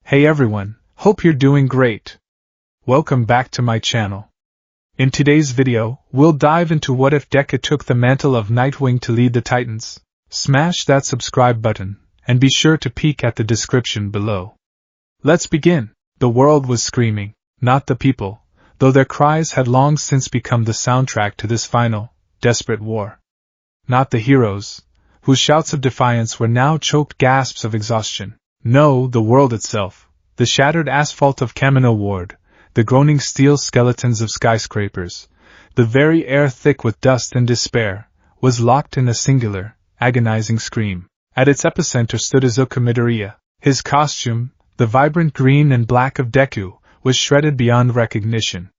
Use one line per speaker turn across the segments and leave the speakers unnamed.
Hey everyone, hope you're doing great. Welcome back to my channel. In today's video, we'll dive into what if Deku took the mantle of Nightwing to lead the Titans. Smash that subscribe button, and be sure to peek at the description below. Let's begin. The world was screaming, not the people, though their cries had long since become the soundtrack to this final, desperate war. Not the heroes, whose shouts of defiance were now choked gasps of exhaustion. No, the world itself, the shattered asphalt of Kamino Ward, the groaning steel skeletons of skyscrapers, the very air thick with dust and despair, was locked in a singular, agonizing scream. At its epicenter stood Izuku Midoriya. His costume, the vibrant green and black of Deku, was shredded beyond recognition.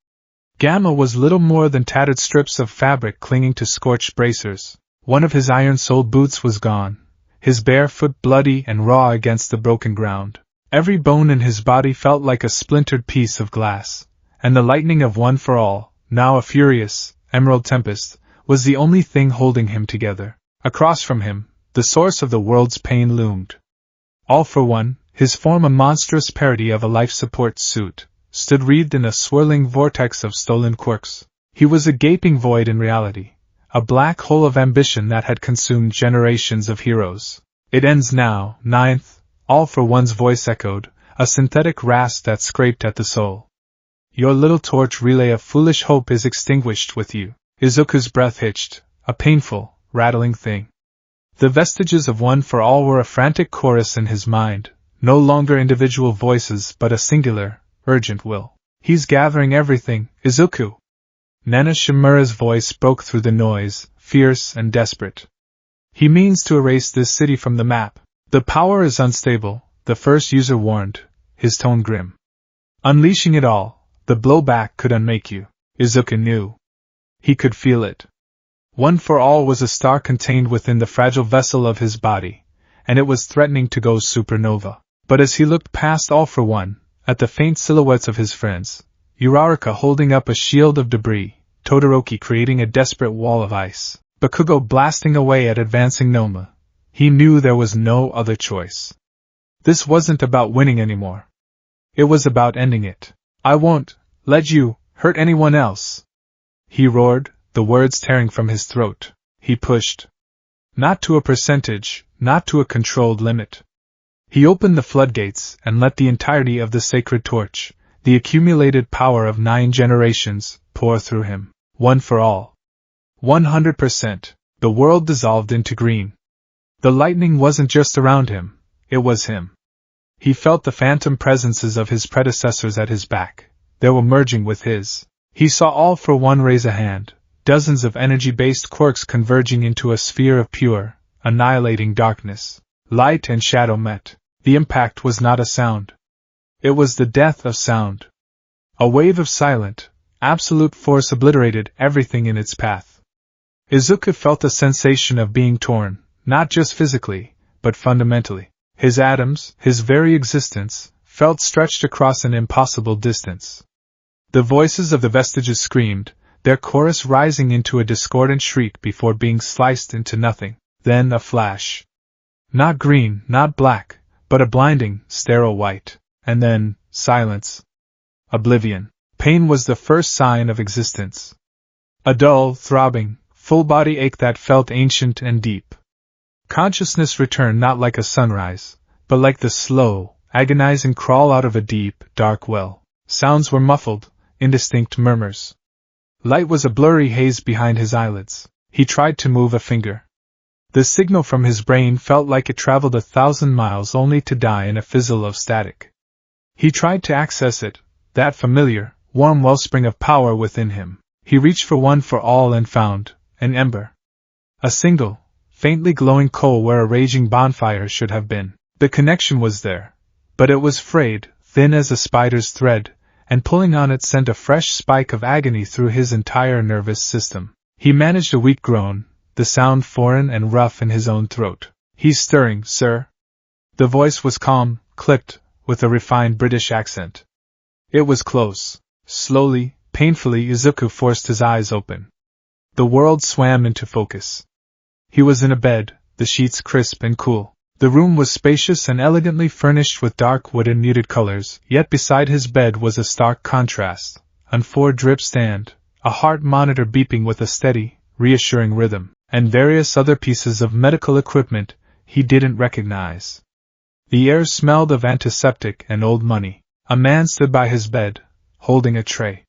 Gamma was little more than tattered strips of fabric clinging to scorched bracers. One of his iron-soled boots was gone, his bare foot bloody and raw against the broken ground. Every bone in his body felt like a splintered piece of glass, and the lightning of One for All, now a furious, emerald tempest, was the only thing holding him together. Across from him, the source of the world's pain loomed. All for One, his form a monstrous parody of a life support suit, stood wreathed in a swirling vortex of stolen quirks. He was a gaping void in reality, a black hole of ambition that had consumed generations of heroes. It ends now, ninth, All for One's voice echoed, a synthetic rasp that scraped at the soul. Your little torch relay of foolish hope is extinguished with you. Izuku's breath hitched, a painful, rattling thing. The vestiges of One for All were a frantic chorus in his mind, no longer individual voices but a singular, urgent will. He's gathering everything, Izuku! Nana Shimura's voice broke through the noise, fierce and desperate. He means to erase this city from the map. The power is unstable, the first user warned, his tone grim. Unleashing it all, the blowback could unmake you. Izuku knew. He could feel it. One for All was a star contained within the fragile vessel of his body, and it was threatening to go supernova. But as he looked past All for One, at the faint silhouettes of his friends, Uraraka holding up a shield of debris, Todoroki creating a desperate wall of ice, Bakugo blasting away at advancing Noma, he knew there was no other choice. This wasn't about winning anymore. It was about ending it. I won't let you hurt anyone else, he roared, the words tearing from his throat. He pushed. Not to a percentage, not to a controlled limit. He opened the floodgates and let the entirety of the sacred torch, the accumulated power of 9 generations, pour through him. One for all. 100%. The world dissolved into green. The lightning wasn't just around him, it was him. He felt the phantom presences of his predecessors at his back. They were merging with his. He saw All for One raise a hand, dozens of energy-based quirks converging into a sphere of pure, annihilating darkness. Light and shadow met. The impact was not a sound. It was the death of sound. A wave of silent, absolute force obliterated everything in its path. Izuku felt a sensation of being torn, not just physically, but fundamentally. His atoms, his very existence, felt stretched across an impossible distance. The voices of the vestiges screamed, their chorus rising into a discordant shriek before being sliced into nothing. Then a flash. Not green, not black, but a blinding, sterile white. And then, silence. Oblivion. Pain was the first sign of existence. A dull, throbbing, full-body ache that felt ancient and deep. Consciousness returned not like a sunrise, but like the slow, agonizing crawl out of a deep, dark well. Sounds were muffled, indistinct murmurs. Light was a blurry haze behind his eyelids. He tried to move a finger. The signal from his brain felt like it traveled 1,000 miles only to die in a fizzle of static. He tried to access it, that familiar, warm wellspring of power within him. He reached for One for All and found an ember. A single, faintly glowing coal where a raging bonfire should have been. The connection was there, but it was frayed, thin as a spider's thread, and pulling on it sent a fresh spike of agony through his entire nervous system. He managed a weak groan, the sound foreign and rough in his own throat. He's stirring, sir. The voice was calm, clipped, with a refined British accent. It was close. Slowly, painfully, Izuku forced his eyes open. The world swam into focus. He was in a bed, the sheets crisp and cool. The room was spacious and elegantly furnished with dark wood and muted colors, yet beside his bed was a stark contrast: an 4-drip stand, a heart monitor beeping with a steady, reassuring rhythm, and various other pieces of medical equipment he didn't recognize. The air smelled of antiseptic and old money. A man stood by his bed, holding a tray.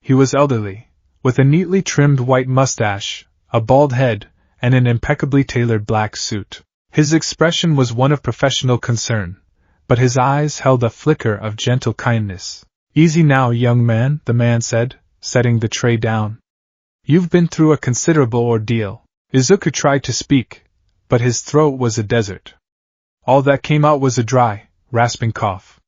He was elderly, with a neatly trimmed white mustache, a bald head, and an impeccably tailored black suit. His expression was one of professional concern, but his eyes held a flicker of gentle kindness. "Easy now, young man," the man said, setting the tray down. "You've been through a considerable ordeal." Izuku tried to speak, but his throat was a desert. All that came out was a dry, rasping cough.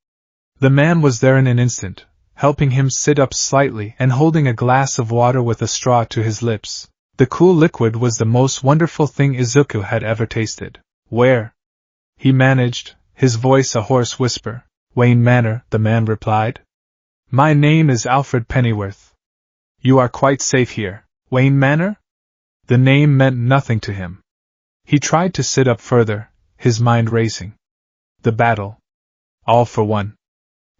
The man was there in an instant, helping him sit up slightly and holding a glass of water with a straw to his lips. The cool liquid was the most wonderful thing Izuku had ever tasted. "Where?" he managed, his voice a hoarse whisper. "Wayne Manor," the man replied. "My name is Alfred Pennyworth." "You are quite safe here." "Wayne Manor?" The name meant nothing to him. He tried to sit up further, his mind racing. The battle. All for one.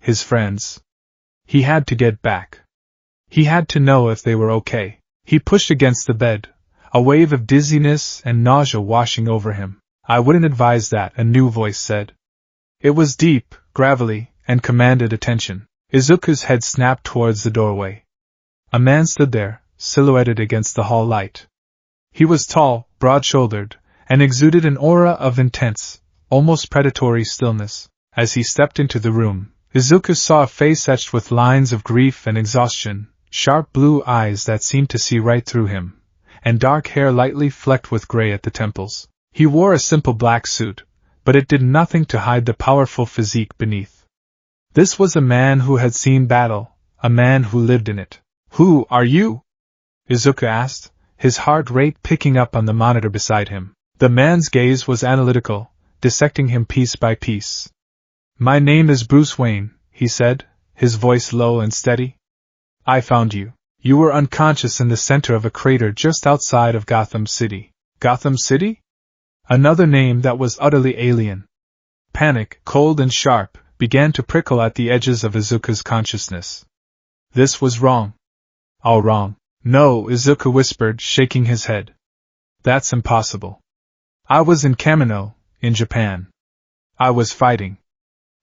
His friends. He had to get back. He had to know if they were okay. He pushed against the bed, a wave of dizziness and nausea washing over him. "I wouldn't advise that," a new voice said. It was deep, gravelly, and commanded attention. Izuku's head snapped towards the doorway. A man stood there, silhouetted against the hall light. He was tall, broad-shouldered, and exuded an aura of intense, almost predatory stillness. As he stepped into the room, Izuku saw a face etched with lines of grief and exhaustion, sharp blue eyes that seemed to see right through him, and dark hair lightly flecked with gray at the temples. He wore a simple black suit, but it did nothing to hide the powerful physique beneath. This was a man who had seen battle, a man who lived in it. "Who are you?" Izuku asked, his heart rate picking up on the monitor beside him. The man's gaze was analytical, dissecting him piece by piece. "My name is Bruce Wayne," he said, his voice low and steady. "I found you. You were unconscious in the center of a crater just outside of Gotham City." "Gotham City?" Another name that was utterly alien. Panic, cold and sharp, began to prickle at the edges of Izuku's consciousness. This was wrong. All wrong. "No," Izuku whispered, shaking his head. "That's impossible. I was in Kamino, in Japan. I was fighting."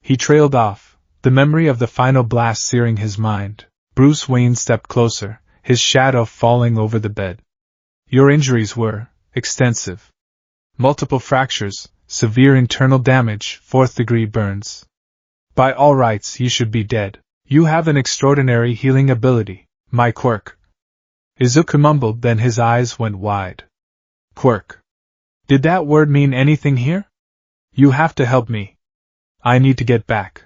He trailed off, the memory of the final blast searing his mind. Bruce Wayne stepped closer, his shadow falling over the bed. "Your injuries were extensive. Multiple fractures, severe internal damage, 4th-degree burns. By all rights, you should be dead. You have an extraordinary healing ability." "My quirk." Izuku mumbled, then his eyes went wide. "Quirk. Did that word mean anything here?" "You have to help me. I need to get back.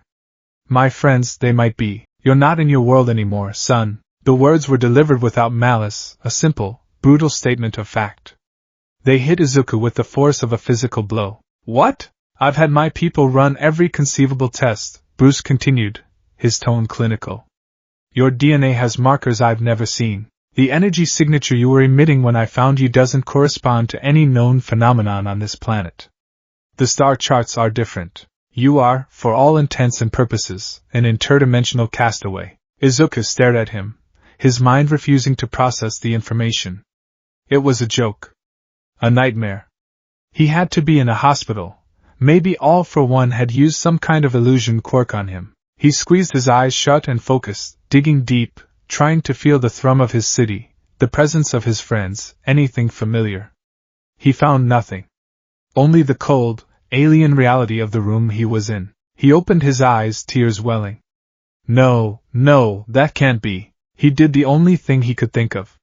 My friends, they might be. You're not in your world anymore, son." The words were delivered without malice, a simple, brutal statement of fact. They hit Izuku with the force of a physical blow. "What?" "I've had my people run every conceivable test," Bruce continued, his tone clinical. "Your DNA has markers I've never seen. The energy signature you were emitting when I found you doesn't correspond to any known phenomenon on this planet. The star charts are different. You are, for all intents and purposes, an interdimensional castaway." Izuku stared at him, his mind refusing to process the information. It was a joke. A nightmare. He had to be in a hospital. Maybe All for One had used some kind of illusion quirk on him. He squeezed his eyes shut and focused, digging deep, trying to feel the thrum of his city, the presence of his friends, anything familiar. He found nothing. Only the cold, alien reality of the room he was in. He opened his eyes, tears welling. No, that can't be. He did the only thing he could think of.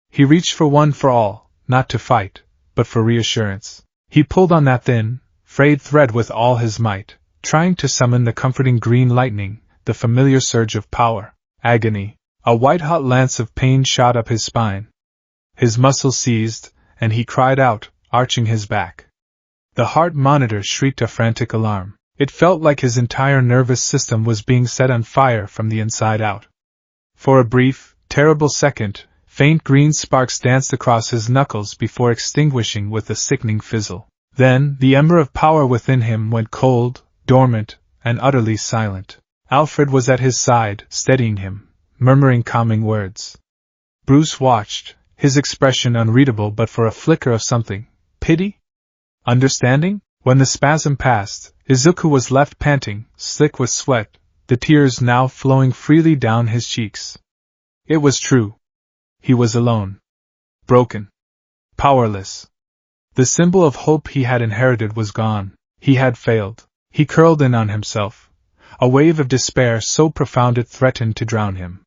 He reached for One for All, not to fight, but for reassurance. He pulled on that thin, frayed thread with all his might, trying to summon the comforting green lightning, the familiar surge of power. Agony. A white-hot lance of pain shot up his spine. His muscles seized, and he cried out, arching his back. The heart monitor shrieked a frantic alarm. It felt like his entire nervous system was being set on fire from the inside out. For a brief, terrible second, faint green sparks danced across his knuckles before extinguishing with a sickening fizzle. Then, the ember of power within him went cold, dormant, and utterly silent. Alfred was at his side, steadying him, murmuring calming words. Bruce watched, his expression unreadable but for a flicker of something. Pity? Understanding? When the spasm passed, Izuku was left panting, slick with sweat, the tears now flowing freely down his cheeks. It was true. He was alone. Broken. Powerless. The symbol of hope he had inherited was gone. He had failed. He curled in on himself. A wave of despair so profound it threatened to drown him.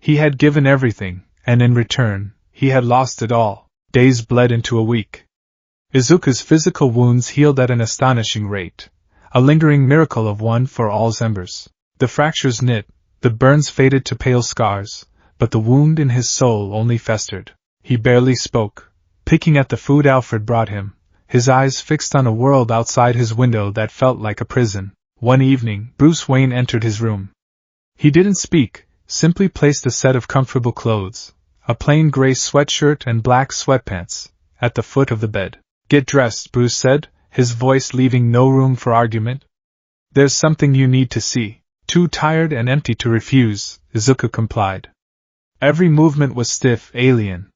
He had given everything, and in return, he had lost it all. Days bled into a week. Izuku's physical wounds healed at an astonishing rate, a lingering miracle of one for all's embers. The fractures knit, the burns faded to pale scars, but the wound in his soul only festered. He barely spoke, picking at the food Alfred brought him, his eyes fixed on a world outside his window that felt like a prison. One evening, Bruce Wayne entered his room. He didn't speak, simply placed a set of comfortable clothes, a plain gray sweatshirt and black sweatpants, at the foot of the bed. Get dressed, Bruce said, his voice leaving no room for argument. There's something you need to see. Too tired and empty to refuse, Izuku complied. Every movement was stiff, alien.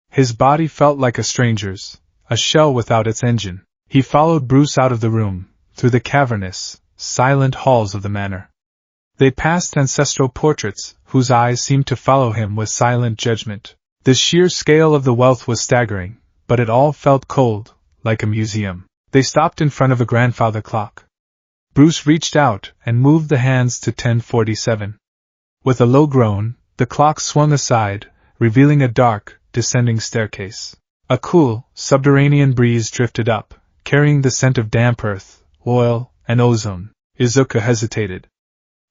His body felt like a stranger's, a shell without its engine. He followed Bruce out of the room, through the cavernous, silent halls of the manor. They passed ancestral portraits, whose eyes seemed to follow him with silent judgment. The sheer scale of the wealth was staggering, but it all felt cold, like a museum. They stopped in front of a grandfather clock. Bruce reached out and moved the hands to 10:47. With a low groan, the clock swung aside, revealing a dark, descending staircase. A cool, subterranean breeze drifted up, carrying the scent of damp earth, oil, and ozone. Izuku hesitated.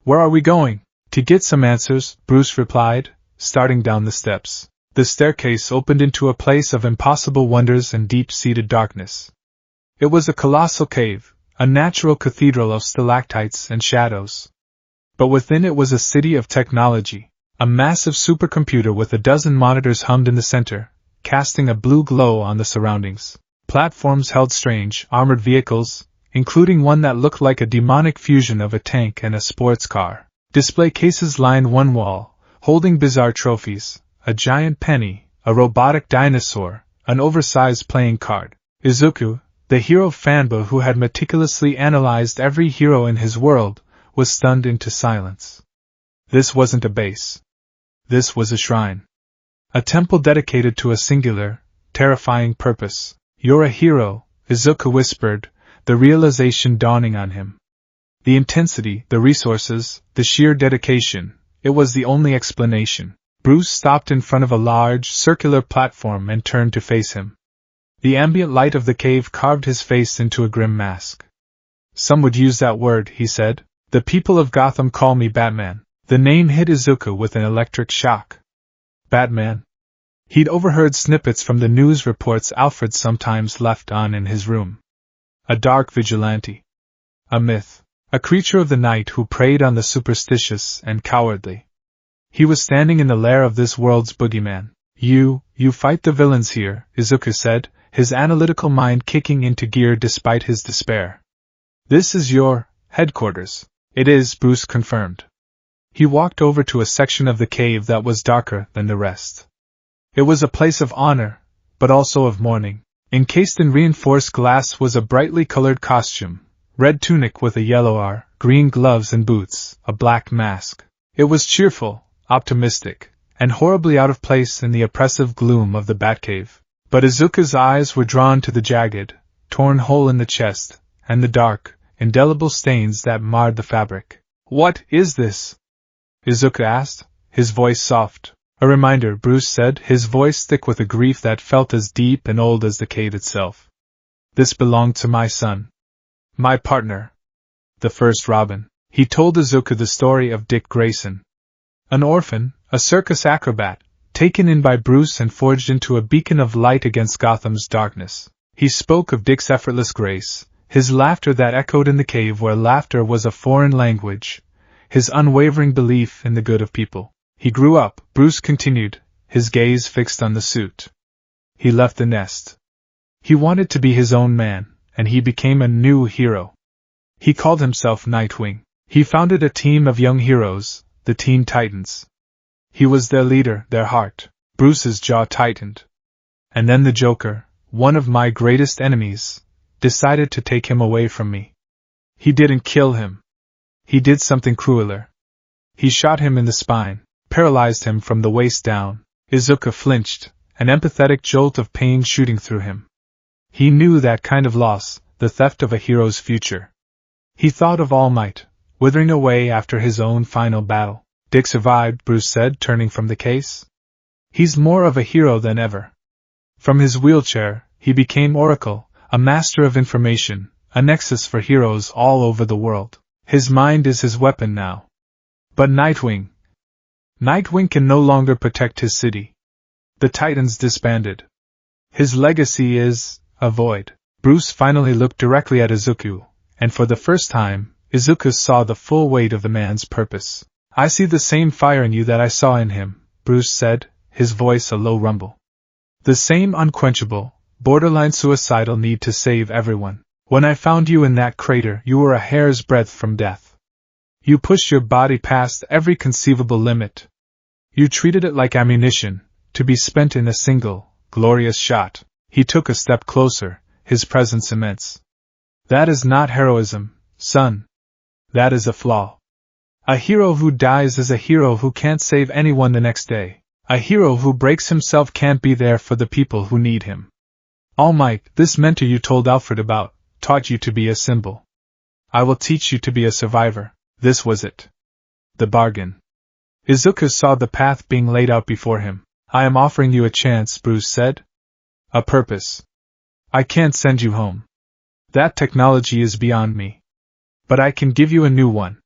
Where are we going? To get some answers, Bruce replied, starting down the steps. The staircase opened into a place of impossible wonders and deep-seated darkness. It was a colossal cave, a natural cathedral of stalactites and shadows. But within it was a city of technology. A massive supercomputer with a dozen monitors hummed in the center, casting a blue glow on the surroundings. Platforms held strange, armored vehicles, including one that looked like a demonic fusion of a tank and a sports car. Display cases lined one wall, holding bizarre trophies, a giant penny, a robotic dinosaur, an oversized playing card. Izuku, the hero fanboy who had meticulously analyzed every hero in his world, was stunned into silence. This wasn't a base. This was a shrine. A temple dedicated to a singular, terrifying purpose. You're a hero, Izuku whispered, the realization dawning on him. The intensity, the resources, the sheer dedication, it was the only explanation. Bruce stopped in front of a large, circular platform and turned to face him. The ambient light of the cave carved his face into a grim mask. Some would use that word, he said. The people of Gotham call me Batman. The name hit Izuku with an electric shock. Batman? He'd overheard snippets from the news reports Alfred sometimes left on in his room. A dark vigilante. A myth. A creature of the night who preyed on the superstitious and cowardly. He was standing in the lair of this world's boogeyman. You fight the villains here, Izuku said, his analytical mind kicking into gear despite his despair. This is your headquarters. It is, Bruce confirmed. He walked over to a section of the cave that was darker than the rest. It was a place of honor, but also of mourning. Encased in reinforced glass was a brightly colored costume, red tunic with a yellow R, green gloves and boots, a black mask. It was cheerful, optimistic, and horribly out of place in the oppressive gloom of the Batcave. But Izuku's eyes were drawn to the jagged, torn hole in the chest, and the dark, indelible stains that marred the fabric. What is this? Izuku asked, his voice soft. A reminder, Bruce said, his voice thick with a grief that felt as deep and old as the cave itself. This belonged to my son. My partner. The first Robin. He told Izuku the story of Dick Grayson. An orphan, a circus acrobat, taken in by Bruce and forged into a beacon of light against Gotham's darkness. He spoke of Dick's effortless grace, his laughter that echoed in the cave where laughter was a foreign language, his unwavering belief in the good of people. He grew up, Bruce continued, his gaze fixed on the suit. He left the nest. He wanted to be his own man, and he became a new hero. He called himself Nightwing. He founded a team of young heroes, the Teen Titans. He was their leader, their heart. Bruce's jaw tightened. And then the Joker, one of my greatest enemies, decided to take him away from me. He didn't kill him. He did something crueler. He shot him in the spine, paralyzed him from the waist down. Izuku flinched, an empathetic jolt of pain shooting through him. He knew that kind of loss, the theft of a hero's future. He thought of All Might, withering away after his own final battle. Dick survived, Bruce said, turning from the case. He's more of a hero than ever. From his wheelchair, he became Oracle, a master of information, a nexus for heroes all over the world. His mind is his weapon now. But Nightwing can no longer protect his city. The Titans disbanded. His legacy is a void. Bruce finally looked directly at Izuku, and for the first time, Izuku saw the full weight of the man's purpose. I see the same fire in you that I saw in him, Bruce said, his voice a low rumble. The same unquenchable, borderline suicidal need to save everyone. When I found you in that crater, you were a hair's breadth from death. You pushed your body past every conceivable limit. You treated it like ammunition, to be spent in a single, glorious shot. He took a step closer, his presence immense. That is not heroism, son. That is a flaw. A hero who dies is a hero who can't save anyone the next day. A hero who breaks himself can't be there for the people who need him. All Might, this mentor you told Alfred about, taught you to be a symbol. I will teach you to be a survivor. This was it. The bargain. Izuku saw the path being laid out before him. I am offering you a chance, Bruce said. A purpose. I can't send you home. That technology is beyond me. But I can give you a new one.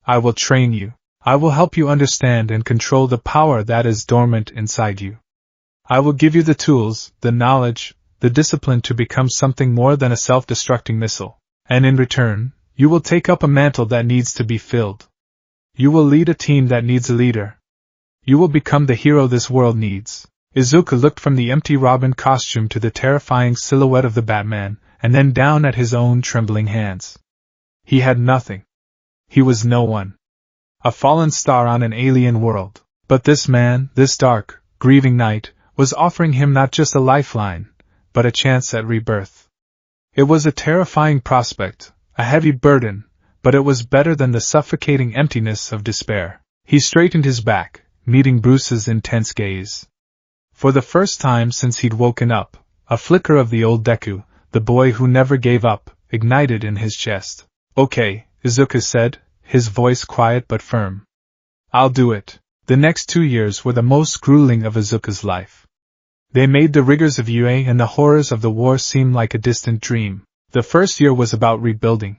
I will train you. I will help you understand and control the power that is dormant inside you. I will give you the tools, the knowledge, the discipline to become something more than a self-destructing missile. And in return, you will take up a mantle that needs to be filled. You will lead a team that needs a leader. You will become the hero this world needs. Izuku looked from the empty Robin costume to the terrifying silhouette of the Batman, and then down at his own trembling hands. He had nothing. He was no one. A fallen star on an alien world. But this man, this dark, grieving knight, was offering him not just a lifeline, but a chance at rebirth. It was a terrifying prospect, a heavy burden, but it was better than the suffocating emptiness of despair. He straightened his back, meeting Bruce's intense gaze. For the first time since he'd woken up, a flicker of the old Deku, the boy who never gave up, ignited in his chest. Okay, Izuku said, his voice quiet but firm. I'll do it. The next 2 years were the most grueling of Izuku's life. They made the rigors of UA and the horrors of the war seem like a distant dream. The first year was about rebuilding.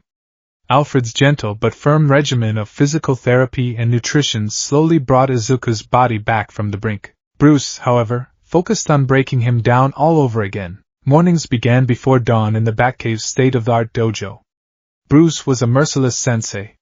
Alfred's gentle but firm regimen of physical therapy and nutrition slowly brought Izuku's body back from the brink. Bruce, however, focused on breaking him down all over again. Mornings began before dawn in the Batcave's state-of-the-art dojo. Bruce was a merciless sensei.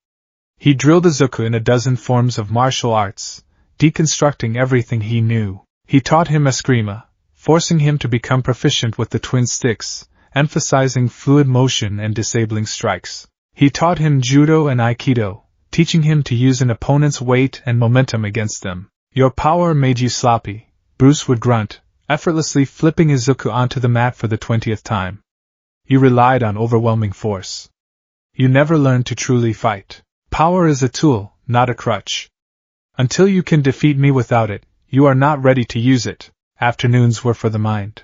He drilled Izuku in a dozen forms of martial arts, deconstructing everything he knew. He taught him Eskrima, forcing him to become proficient with the twin sticks, emphasizing fluid motion and disabling strikes. He taught him Judo and Aikido, teaching him to use an opponent's weight and momentum against them. Your power made you sloppy, Bruce would grunt, effortlessly flipping Izuku onto the mat for the 20th time. You relied on overwhelming force. You never learned to truly fight. Power is a tool, not a crutch. Until you can defeat me without it, you are not ready to use it. Afternoons were for the mind.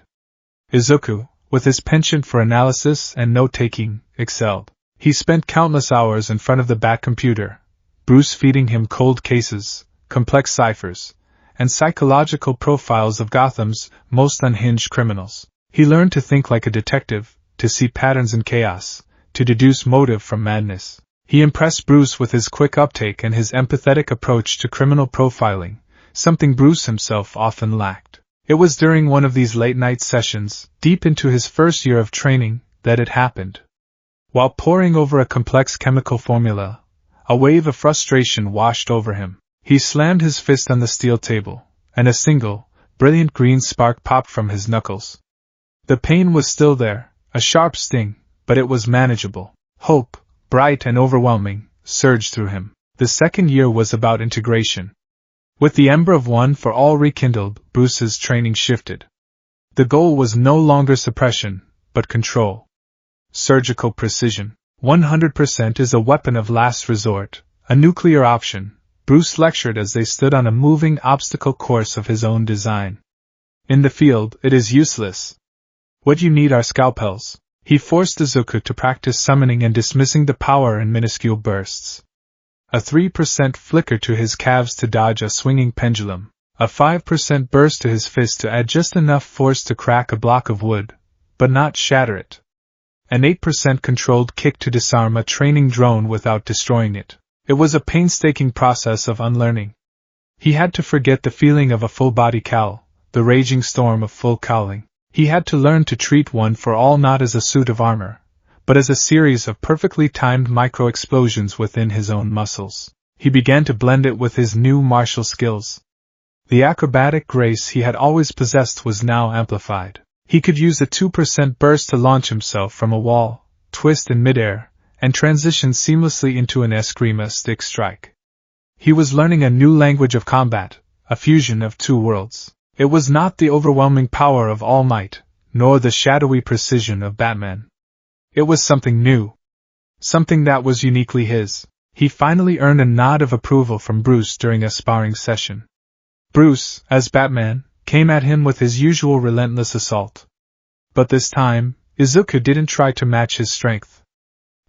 Izuku, with his penchant for analysis and note-taking, excelled. He spent countless hours in front of the Bat computer, Bruce feeding him cold cases, complex ciphers, and psychological profiles of Gotham's most unhinged criminals. He learned to think like a detective, to see patterns in chaos, to deduce motive from madness. He impressed Bruce with his quick uptake and his empathetic approach to criminal profiling, something Bruce himself often lacked. It was during one of these late-night sessions, deep into his first year of training, that it happened. While poring over a complex chemical formula, a wave of frustration washed over him. He slammed his fist on the steel table, and a single, brilliant green spark popped from his knuckles. The pain was still there, a sharp sting, but it was manageable. Hope, bright and overwhelming, surged through him. The second year was about integration. With the ember of one for all rekindled, Bruce's training shifted. The goal was no longer suppression, but control. Surgical precision. 100% is a weapon of last resort, a nuclear option, Bruce lectured as they stood on a moving obstacle course of his own design. In the field, it is useless. What you need are scalpels. He forced Izuku to practice summoning and dismissing the power in minuscule bursts. A 3% flicker to his calves to dodge a swinging pendulum, a 5% burst to his fist to add just enough force to crack a block of wood, but not shatter it. An 8% controlled kick to disarm a training drone without destroying it. It was a painstaking process of unlearning. He had to forget the feeling of a full-body cowl, the raging storm of full cowling. He had to learn to treat one for all not as a suit of armor, but as a series of perfectly timed micro-explosions within his own muscles. He began to blend it with his new martial skills. The acrobatic grace he had always possessed was now amplified. He could use a 2% burst to launch himself from a wall, twist in midair, and transition seamlessly into an eskrima stick strike. He was learning a new language of combat, a fusion of two worlds. It was not the overwhelming power of All Might, nor the shadowy precision of Batman. It was something new. Something that was uniquely his. He finally earned a nod of approval from Bruce during a sparring session. Bruce, as Batman, came at him with his usual relentless assault. But this time, Izuku didn't try to match his strength.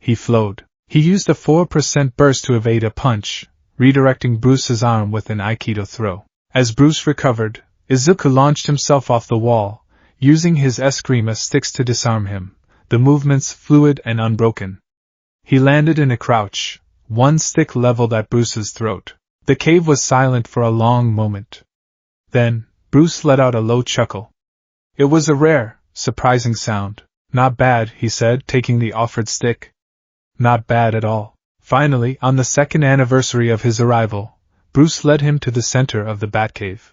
He flowed. He used a 4% burst to evade a punch, redirecting Bruce's arm with an Aikido throw. As Bruce recovered, Izuku launched himself off the wall, using his eskrima sticks to disarm him, the movements fluid and unbroken. He landed in a crouch, one stick leveled at Bruce's throat. The cave was silent for a long moment. Then, Bruce let out a low chuckle. It was a rare, surprising sound. Not bad, he said, taking the offered stick. Not bad at all. Finally, on the second anniversary of his arrival, Bruce led him to the center of the Batcave.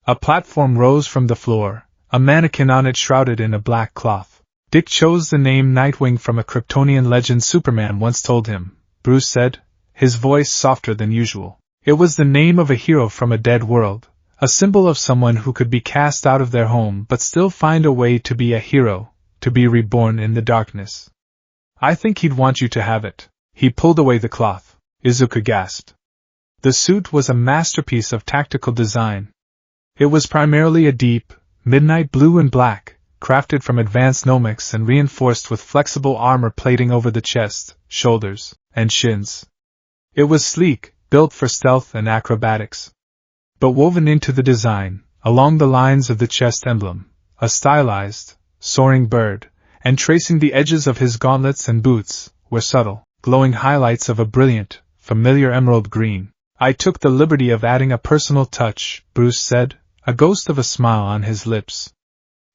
A platform rose from the floor, a mannequin on it shrouded in a black cloth. Dick chose the name Nightwing from a Kryptonian legend Superman once told him, Bruce said, his voice softer than usual. It was the name of a hero from a dead world, a symbol of someone who could be cast out of their home but still find a way to be a hero, to be reborn in the darkness. I think he'd want you to have it. He pulled away the cloth. Izuku gasped. The suit was a masterpiece of tactical design. It was primarily a deep, midnight blue and black, crafted from advanced nomics and reinforced with flexible armor plating over the chest, shoulders, and shins. It was sleek, built for stealth and acrobatics. But woven into the design, along the lines of the chest emblem, a stylized, soaring bird, and tracing the edges of his gauntlets and boots, were subtle, glowing highlights of a brilliant, familiar emerald green. I took the liberty of adding a personal touch, Bruce said, a ghost of a smile on his lips.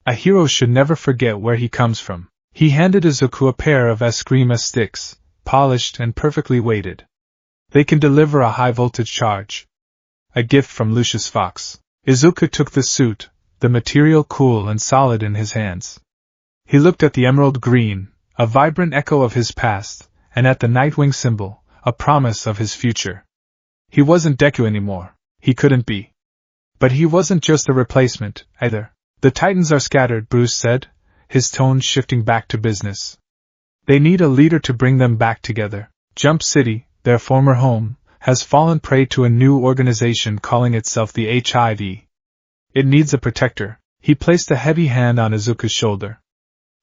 A hero should never forget where he comes from. He handed Izuku a pair of eskrima sticks, polished and perfectly weighted. They can deliver a high-voltage charge. A gift from Lucius Fox. Izuku took the suit, the material cool and solid in his hands. He looked at the emerald green, a vibrant echo of his past, and at the Nightwing symbol, a promise of his future. He wasn't Deku anymore. He couldn't be. But he wasn't just a replacement, either. The Titans are scattered, Bruce said, his tone shifting back to business. They need a leader to bring them back together. Jump City, their former home, has fallen prey to a new organization calling itself the HIV. It needs a protector. He placed a heavy hand on Izuku's shoulder.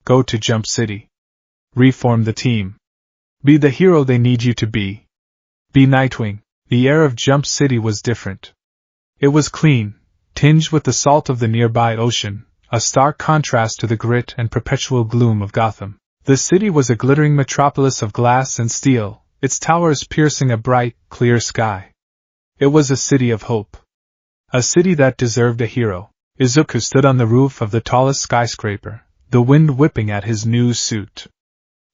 Go to Jump City. Reform the team. Be the hero they need you to be. Be Nightwing. The air of Jump City was different. It was clean, tinged with the salt of the nearby ocean, a stark contrast to the grit and perpetual gloom of Gotham. The city was a glittering metropolis of glass and steel, its towers piercing a bright, clear sky. It was a city of hope. A city that deserved a hero. Izuku stood on the roof of the tallest skyscraper, the wind whipping at his new suit.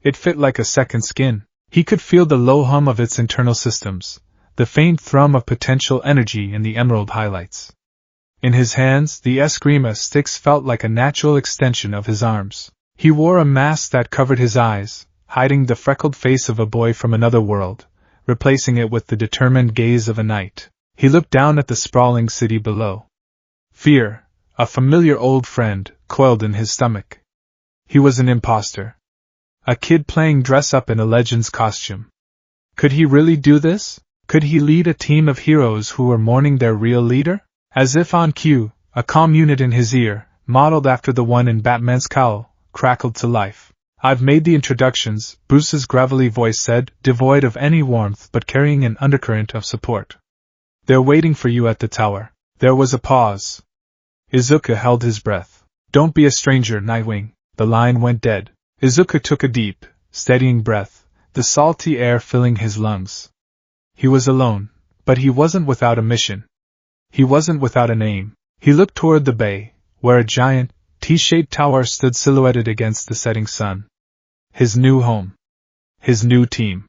It fit like a second skin. He could feel the low hum of its internal systems, the faint thrum of potential energy in the emerald highlights. In his hands, the eskrima sticks felt like a natural extension of his arms. He wore a mask that covered his eyes, hiding the freckled face of a boy from another world, replacing it with the determined gaze of a knight. He looked down at the sprawling city below. Fear, a familiar old friend, coiled in his stomach. He was an imposter. A kid playing dress-up in a legend's costume. Could he really do this? Could he lead a team of heroes who were mourning their real leader? As if on cue, a comm unit in his ear, modeled after the one in Batman's cowl, crackled to life. "I've made the introductions," Bruce's gravelly voice said, devoid of any warmth but carrying an undercurrent of support. "They're waiting for you at the tower." There was a pause. Izuku held his breath. "Don't be a stranger, Nightwing." The line went dead. Izuku took a deep, steadying breath, the salty air filling his lungs. He was alone, but he wasn't without a mission. He wasn't without an aim. He looked toward the bay, where a giant, T-shaped tower stood silhouetted against the setting sun. His new home. His new team.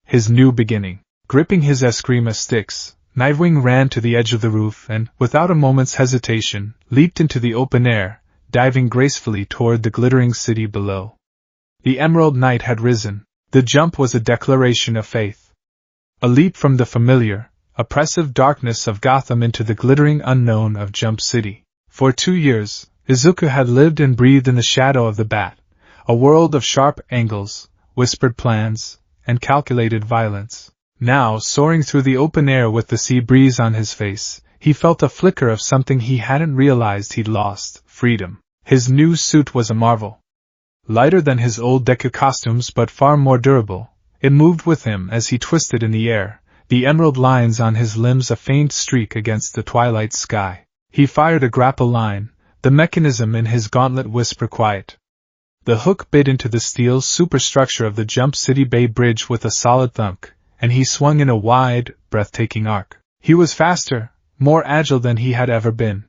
His new beginning. Gripping his eskrima sticks, Nightwing ran to the edge of the roof and, without a moment's hesitation, leaped into the open air, diving gracefully toward the glittering city below. The Emerald Knight had risen. The jump was a declaration of faith. A leap from the familiar, oppressive darkness of Gotham into the glittering unknown of Jump City. For 2 years, Izuku had lived and breathed in the shadow of the Bat, a world of sharp angles, whispered plans, and calculated violence. Now, soaring through the open air with the sea breeze on his face, he felt a flicker of something he hadn't realized he'd lost: freedom. His new suit was a marvel. Lighter than his old Deku costumes but far more durable, it moved with him as he twisted in the air, the emerald lines on his limbs a faint streak against the twilight sky. He fired a grapple line, the mechanism in his gauntlet whisper quiet. The hook bit into the steel superstructure of the Jump City Bay Bridge with a solid thunk, and he swung in a wide, breathtaking arc. He was faster, more agile than he had ever been.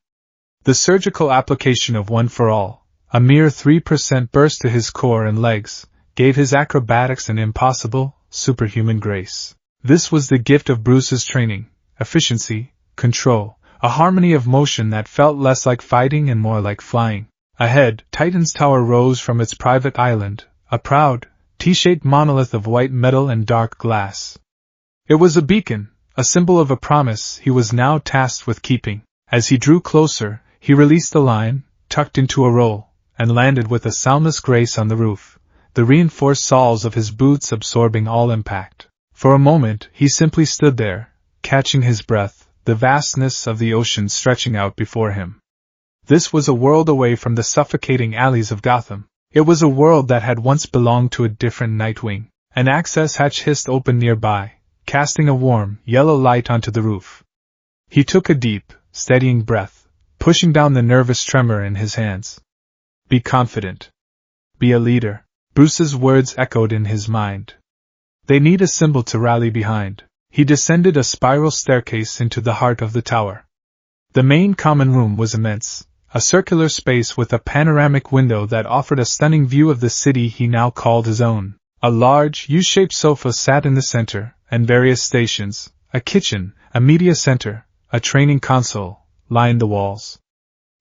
The surgical application of One for All, a mere 3% burst to his core and legs, gave his acrobatics an impossible, superhuman grace. This was the gift of Bruce's training: efficiency, control, a harmony of motion that felt less like fighting and more like flying. Ahead, Titan's Tower rose from its private island, a proud, T-shaped monolith of white metal and dark glass. It was a beacon, a symbol of a promise he was now tasked with keeping. As he drew closer, he released the line, tucked into a roll, and landed with a soundless grace on the roof, the reinforced soles of his boots absorbing all impact. For a moment, he simply stood there, catching his breath, the vastness of the ocean stretching out before him. This was a world away from the suffocating alleys of Gotham. It was a world that had once belonged to a different Nightwing. An access hatch hissed open nearby, casting a warm, yellow light onto the roof. He took a deep, steadying breath, pushing down the nervous tremor in his hands. "Be confident. Be a leader." Bruce's words echoed in his mind. They need a symbol to rally behind. He descended a spiral staircase into the heart of the tower. The main common room was immense, a circular space with a panoramic window that offered a stunning view of the city he now called his own. A large, U-shaped sofa sat in the center, and various stations, a kitchen, a media center, a training console, lined the walls.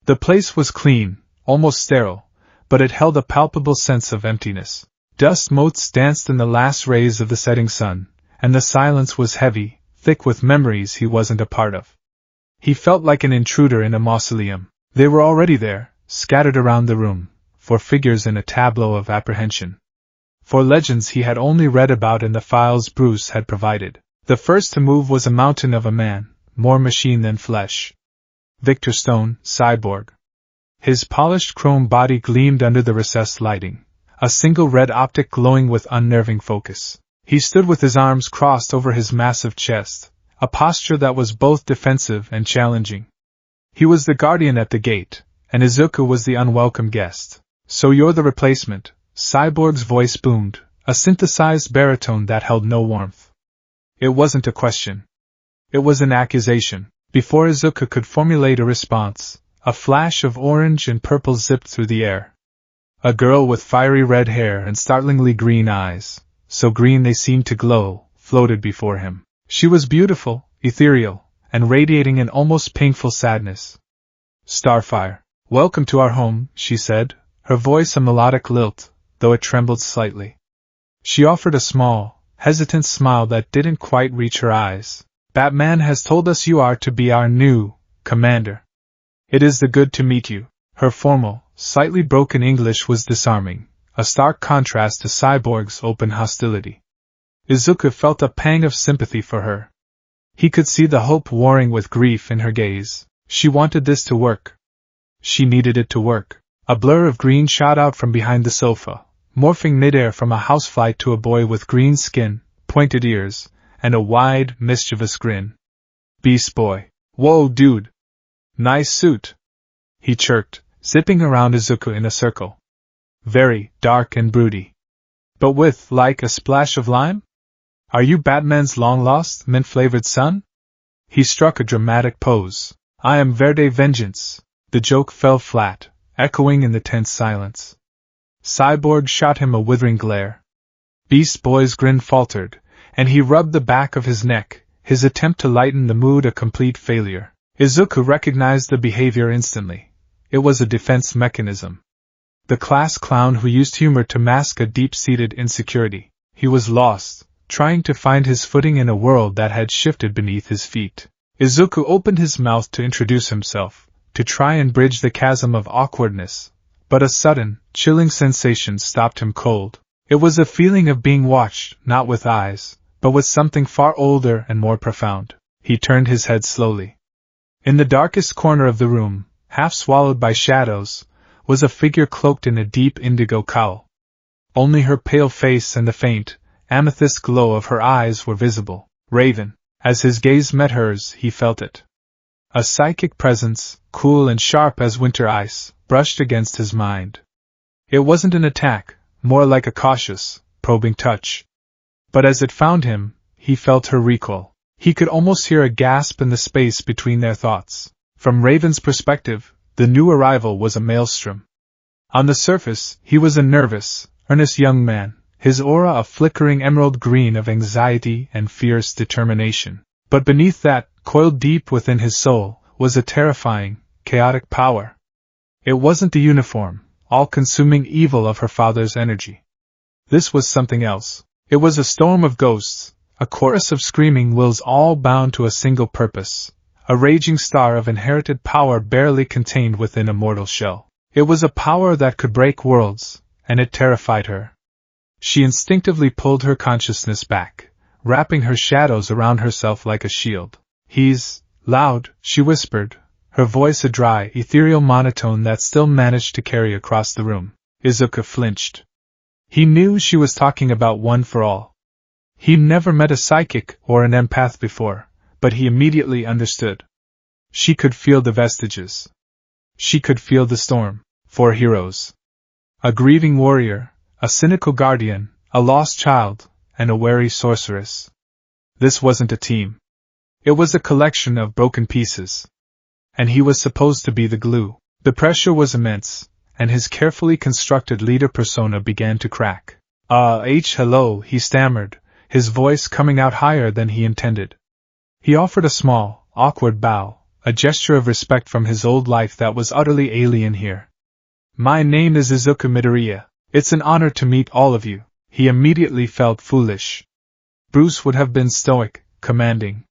The place was clean, almost sterile, but it held a palpable sense of emptiness. Dust motes danced in the last rays of the setting sun, and the silence was heavy, thick with memories he wasn't a part of. He felt like an intruder in a mausoleum. They were already there, scattered around the room, for figures in a tableau of apprehension. For legends he had only read about in the files Bruce had provided. The first to move was a mountain of a man, more machine than flesh. Victor Stone, cyborg. His polished chrome body gleamed under the recessed lighting, a single red optic glowing with unnerving focus. He stood with his arms crossed over his massive chest, a posture that was both defensive and challenging. He was the guardian at the gate, and Izuku was the unwelcome guest. "So you're the replacement," Cyborg's voice boomed, a synthesized baritone that held no warmth. It wasn't a question. It was an accusation. Before Izuku could formulate a response, a flash of orange and purple zipped through the air. A girl with fiery red hair and startlingly green eyes, so green they seemed to glow, floated before him. She was beautiful, ethereal, and radiating an almost painful sadness. "Starfire, welcome to our home," she said, her voice a melodic lilt, though it trembled slightly. She offered a small, hesitant smile that didn't quite reach her eyes. Batman has told us you are to be our new commander. It is the good to meet you. Her formal, slightly broken English was disarming, a stark contrast to Cyborg's open hostility. Izuku felt a pang of sympathy for her. He could see the hope warring with grief in her gaze. She wanted this to work. She needed it to work. A blur of green shot out from behind the sofa, morphing midair from a housefly to a boy with green skin, pointed ears, and a wide, mischievous grin. Beast Boy. Whoa, dude. Nice suit. He chirped, zipping around Izuku in a circle. Very dark and broody. But with, like, a splash of lime? Are you Batman's long-lost, mint-flavored son? He struck a dramatic pose. I am Verde Vengeance. The joke fell flat, echoing in the tense silence. Cyborg shot him a withering glare. Beast Boy's grin faltered, and he rubbed the back of his neck, his attempt to lighten the mood a complete failure. Izuku recognized the behavior instantly. It was a defense mechanism. The class clown who used humor to mask a deep-seated insecurity. He was lost, trying to find his footing in a world that had shifted beneath his feet. Izuku opened his mouth to introduce himself, to try and bridge the chasm of awkwardness, but a sudden, chilling sensation stopped him cold. It was a feeling of being watched, not with eyes, but with something far older and more profound. He turned his head slowly. In the darkest corner of the room, half swallowed by shadows, was a figure cloaked in a deep indigo cowl. Only her pale face and the faint, amethyst glow of her eyes were visible. Raven. As his gaze met hers, he felt it. A psychic presence, cool and sharp as winter ice, brushed against his mind. It wasn't an attack, more like a cautious, probing touch. But as it found him, he felt her recoil. He could almost hear a gasp in the space between their thoughts. From Raven's perspective, the new arrival was a maelstrom. On the surface, he was a nervous, earnest young man, his aura a flickering emerald green of anxiety and fierce determination. But beneath that, coiled deep within his soul, was a terrifying, chaotic power. It wasn't the uniform, all-consuming evil of her father's energy. This was something else. It was a storm of ghosts, a chorus of screaming wills all bound to a single purpose, a raging star of inherited power barely contained within a mortal shell. It was a power that could break worlds, and it terrified her. She instinctively pulled her consciousness back, wrapping her shadows around herself like a shield. He's loud, she whispered, her voice a dry, ethereal monotone that still managed to carry across the room. Izuku flinched. He knew she was talking about One for All. He'd never met a psychic or an empath before, but he immediately understood. She could feel the vestiges. She could feel the storm. 4 heroes. A grieving warrior, a cynical guardian, a lost child, and a wary sorceress. This wasn't a team. It was a collection of broken pieces. And he was supposed to be the glue. The pressure was immense, and his carefully constructed leader persona began to crack. Hello, he stammered, his voice coming out higher than he intended. He offered a small, awkward bow, a gesture of respect from his old life that was utterly alien here. My name is Izuku Midoriya. It's an honor to meet all of you. He immediately felt foolish. Bruce would have been stoic, commanding.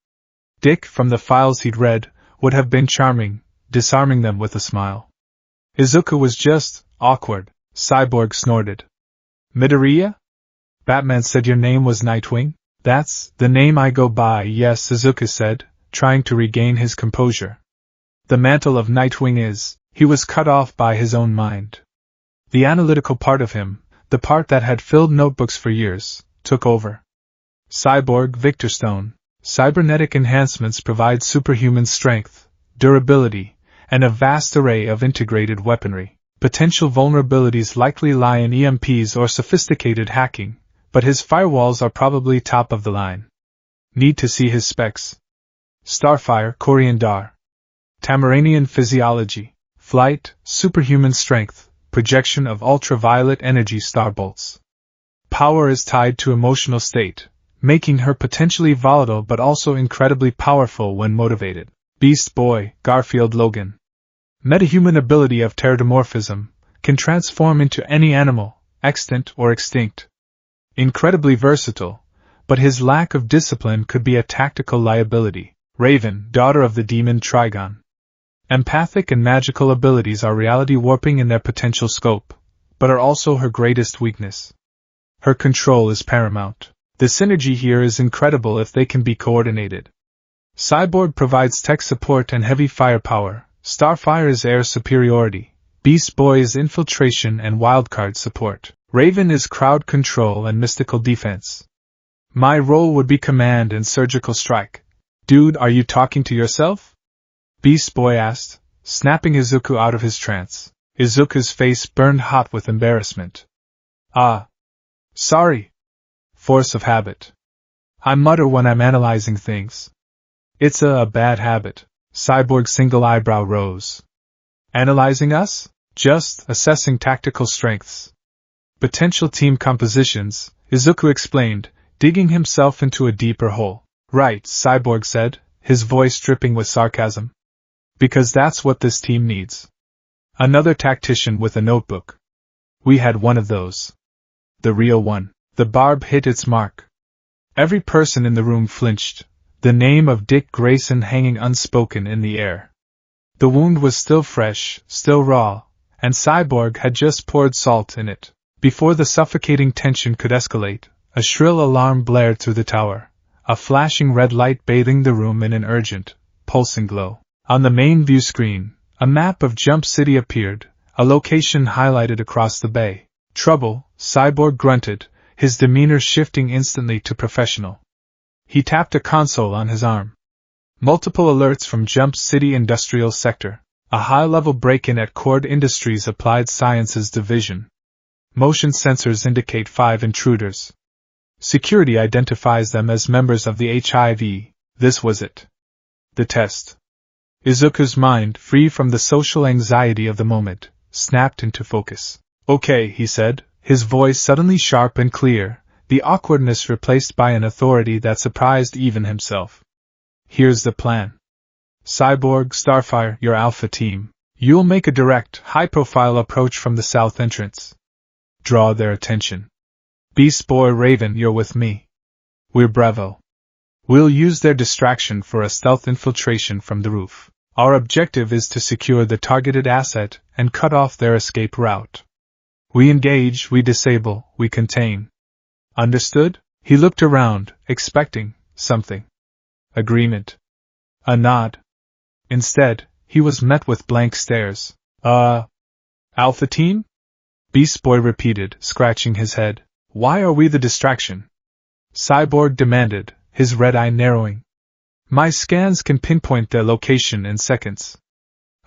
Dick, from the files he'd read, would have been charming, disarming them with a smile. Izuku was just awkward. Cyborg snorted. Midoriya? Batman said your name was Nightwing? That's the name I go by, yes, Izuku said, trying to regain his composure. The mantle of Nightwing is... He was cut off by his own mind. The analytical part of him, the part that had filled notebooks for years, took over. Cyborg Victor Stone. Cybernetic enhancements provide superhuman strength, durability, and a vast array of integrated weaponry. Potential vulnerabilities likely lie in EMPs or sophisticated hacking, but his firewalls are probably top of the line. Need to see his specs. Starfire Coriandar. Tamaranian physiology. Flight, superhuman strength, projection of ultraviolet energy starbolts. Power is tied to emotional state, making her potentially volatile but also incredibly powerful when motivated. Beast Boy, Garfield Logan. Metahuman ability of pterodomorphism, can transform into any animal, extant or extinct. Incredibly versatile, but his lack of discipline could be a tactical liability. Raven, daughter of the demon Trigon. Empathic and magical abilities are reality warping in their potential scope, but are also her greatest weakness. Her control is paramount. The synergy here is incredible if they can be coordinated. Cyborg provides tech support and heavy firepower, Starfire is air superiority, Beast Boy is infiltration and wildcard support, Raven is crowd control and mystical defense. My role would be command and surgical strike. Dude, are you talking to yourself? Beast Boy asked, snapping Izuku out of his trance. Izuku's face burned hot with embarrassment. Ah. Sorry. Force of habit. I mutter when I'm analyzing things. It's a bad habit. Cyborg's single eyebrow rose. Analyzing us? Just assessing tactical strengths. Potential team compositions, Izuku explained, digging himself into a deeper hole. Right, Cyborg said, his voice dripping with sarcasm. Because that's what this team needs. Another tactician with a notebook. We had one of those. The real one. The barb hit its mark. Every person in the room flinched, the name of Dick Grayson hanging unspoken in the air. The wound was still fresh, still raw, and Cyborg had just poured salt in it. Before the suffocating tension could escalate, a shrill alarm blared through the tower, a flashing red light bathing the room in an urgent, pulsing glow. On the main view screen, a map of Jump City appeared, a location highlighted across the bay. Trouble, Cyborg grunted, his demeanor shifting instantly to professional. He tapped a console on his arm. Multiple alerts from Jump City Industrial Sector. A high-level break-in at Cord Industries Applied Sciences Division. Motion sensors indicate 5 intruders. Security identifies them as members of the HIV. This was it. The test. Izuku's mind, free from the social anxiety of the moment, snapped into focus. Okay, he said, his voice suddenly sharp and clear, the awkwardness replaced by an authority that surprised even himself. Here's the plan. Cyborg, Starfire, your alpha team. You'll make a direct, high-profile approach from the south entrance. Draw their attention. Beast Boy, Raven, you're with me. We're Bravo. We'll use their distraction for a stealth infiltration from the roof. Our objective is to secure the targeted asset and cut off their escape route. We engage, we disable, we contain. Understood? He looked around, expecting something. Agreement. A nod. Instead, he was met with blank stares. Alpha team? Beast Boy repeated, scratching his head. Why are we the distraction? Cyborg demanded, his red eye narrowing. My scans can pinpoint their location in seconds.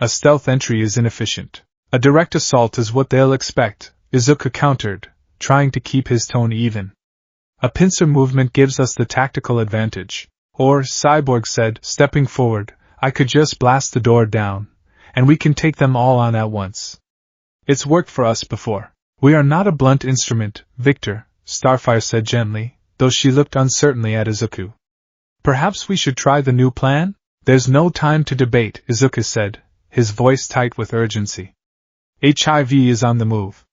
A stealth entry is inefficient. A direct assault is what they'll expect, Izuku countered, trying to keep his tone even. A pincer movement gives us the tactical advantage. Or, Cyborg said, stepping forward, I could just blast the door down, and we can take them all on at once. It's worked for us before. We are not a blunt instrument, Victor, Starfire said gently, though she looked uncertainly at Izuku. Perhaps we should try the new plan? There's no time to debate, Izuku said, his voice tight with urgency. HIV is on the move.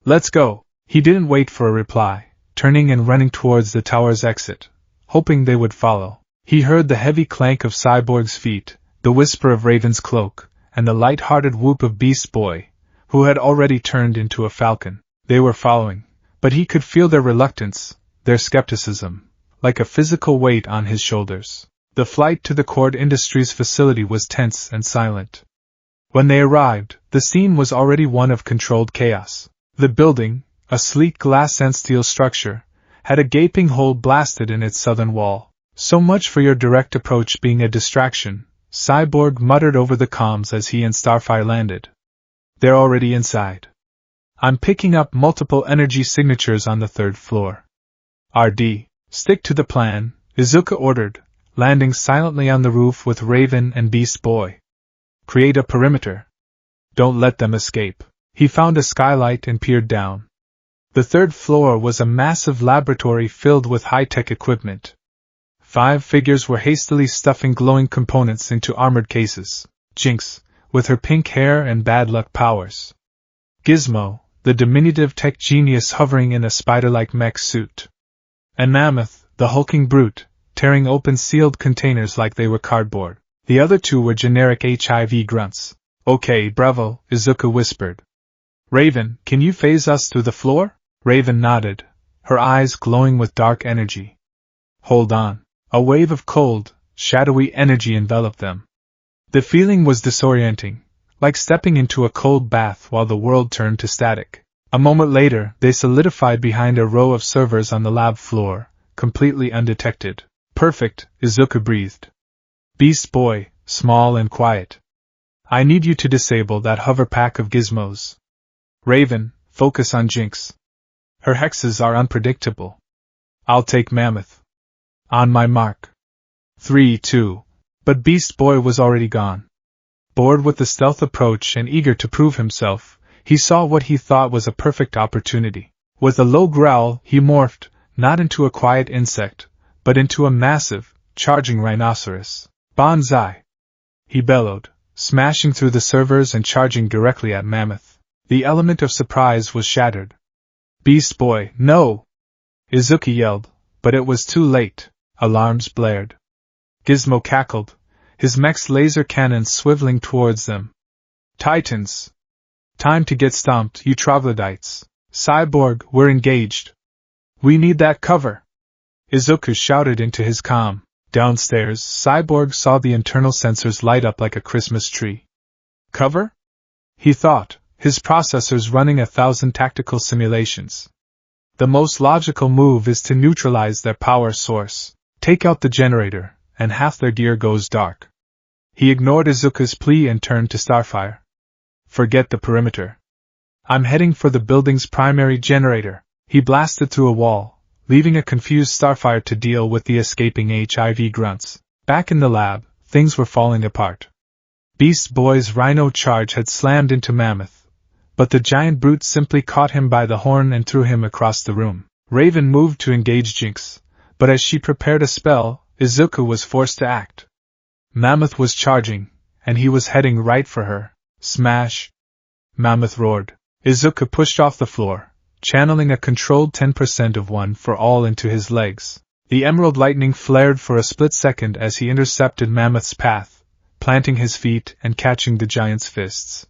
Let's go. He didn't wait for a reply, turning and running towards the tower's exit, hoping they would follow. He heard the heavy clank of Cyborg's feet, the whisper of Raven's cloak, and the light-hearted whoop of Beast Boy, who had already turned into a falcon. They were following, but he could feel their reluctance, their skepticism, like a physical weight on his shoulders. The flight to the Cord Industries facility was tense and silent. When they arrived, the scene was already one of controlled chaos. The building, a sleek glass and steel structure, had a gaping hole blasted in its southern wall. So much for your direct approach being a distraction, Cyborg muttered over the comms as he and Starfire landed. They're already inside. I'm picking up multiple energy signatures on the 3rd floor. RD, stick to the plan, Izuku ordered, landing silently on the roof with Raven and Beast Boy. Create a perimeter. Don't let them escape. He found a skylight and peered down. The 3rd floor was a massive laboratory filled with high-tech equipment. 5 figures were hastily stuffing glowing components into armored cases. Jinx, with her pink hair and bad luck powers. Gizmo, the diminutive tech genius hovering in a spider-like mech suit. And Mammoth, the hulking brute, tearing open sealed containers like they were cardboard. The other two were generic HIV grunts. Okay, bravo, Izuku whispered. Raven, can you phase us through the floor? Raven nodded, her eyes glowing with dark energy. Hold on. A wave of cold, shadowy energy enveloped them. The feeling was disorienting, like stepping into a cold bath while the world turned to static. A moment later, they solidified behind a row of servers on the lab floor, completely undetected. Perfect, Izuku breathed. Beast Boy, small and quiet. I need you to disable that hover pack of gizmos. Raven, focus on Jinx. Her hexes are unpredictable. I'll take Mammoth. On my mark. 3, 2. But Beast Boy was already gone. Bored with the stealth approach and eager to prove himself, he saw what he thought was a perfect opportunity. With a low growl, he morphed, not into a quiet insect, but into a massive, charging rhinoceros. Banzai! He bellowed, smashing through the servers and charging directly at Mammoth. The element of surprise was shattered. Beast Boy, no! Izuku yelled, but it was too late. Alarms blared. Gizmo cackled, his mech's laser cannons swiveling towards them. Titans! Time to get stomped, you troglodytes. Cyborg, we're engaged. We need that cover. Izuku shouted into his comm. Downstairs, Cyborg saw the internal sensors light up like a Christmas tree. Cover? He thought, his processors running 1,000 tactical simulations. The most logical move is to neutralize their power source. Take out the generator, and half their gear goes dark. He ignored Izuku's plea and turned to Starfire. Forget the perimeter. I'm heading for the building's primary generator. He blasted through a wall, leaving a confused Starfire to deal with the escaping HIV grunts. Back in the lab, things were falling apart. Beast Boy's rhino charge had slammed into Mammoth, but the giant brute simply caught him by the horn and threw him across the room. Raven moved to engage Jinx, but as she prepared a spell, Izuku was forced to act. Mammoth was charging, and he was heading right for her. Smash! Mammoth roared. Izuku pushed off the floor, channeling a controlled 10% of one for all into his legs. The emerald lightning flared for a split second as he intercepted Mammoth's path, planting his feet and catching the giant's fists.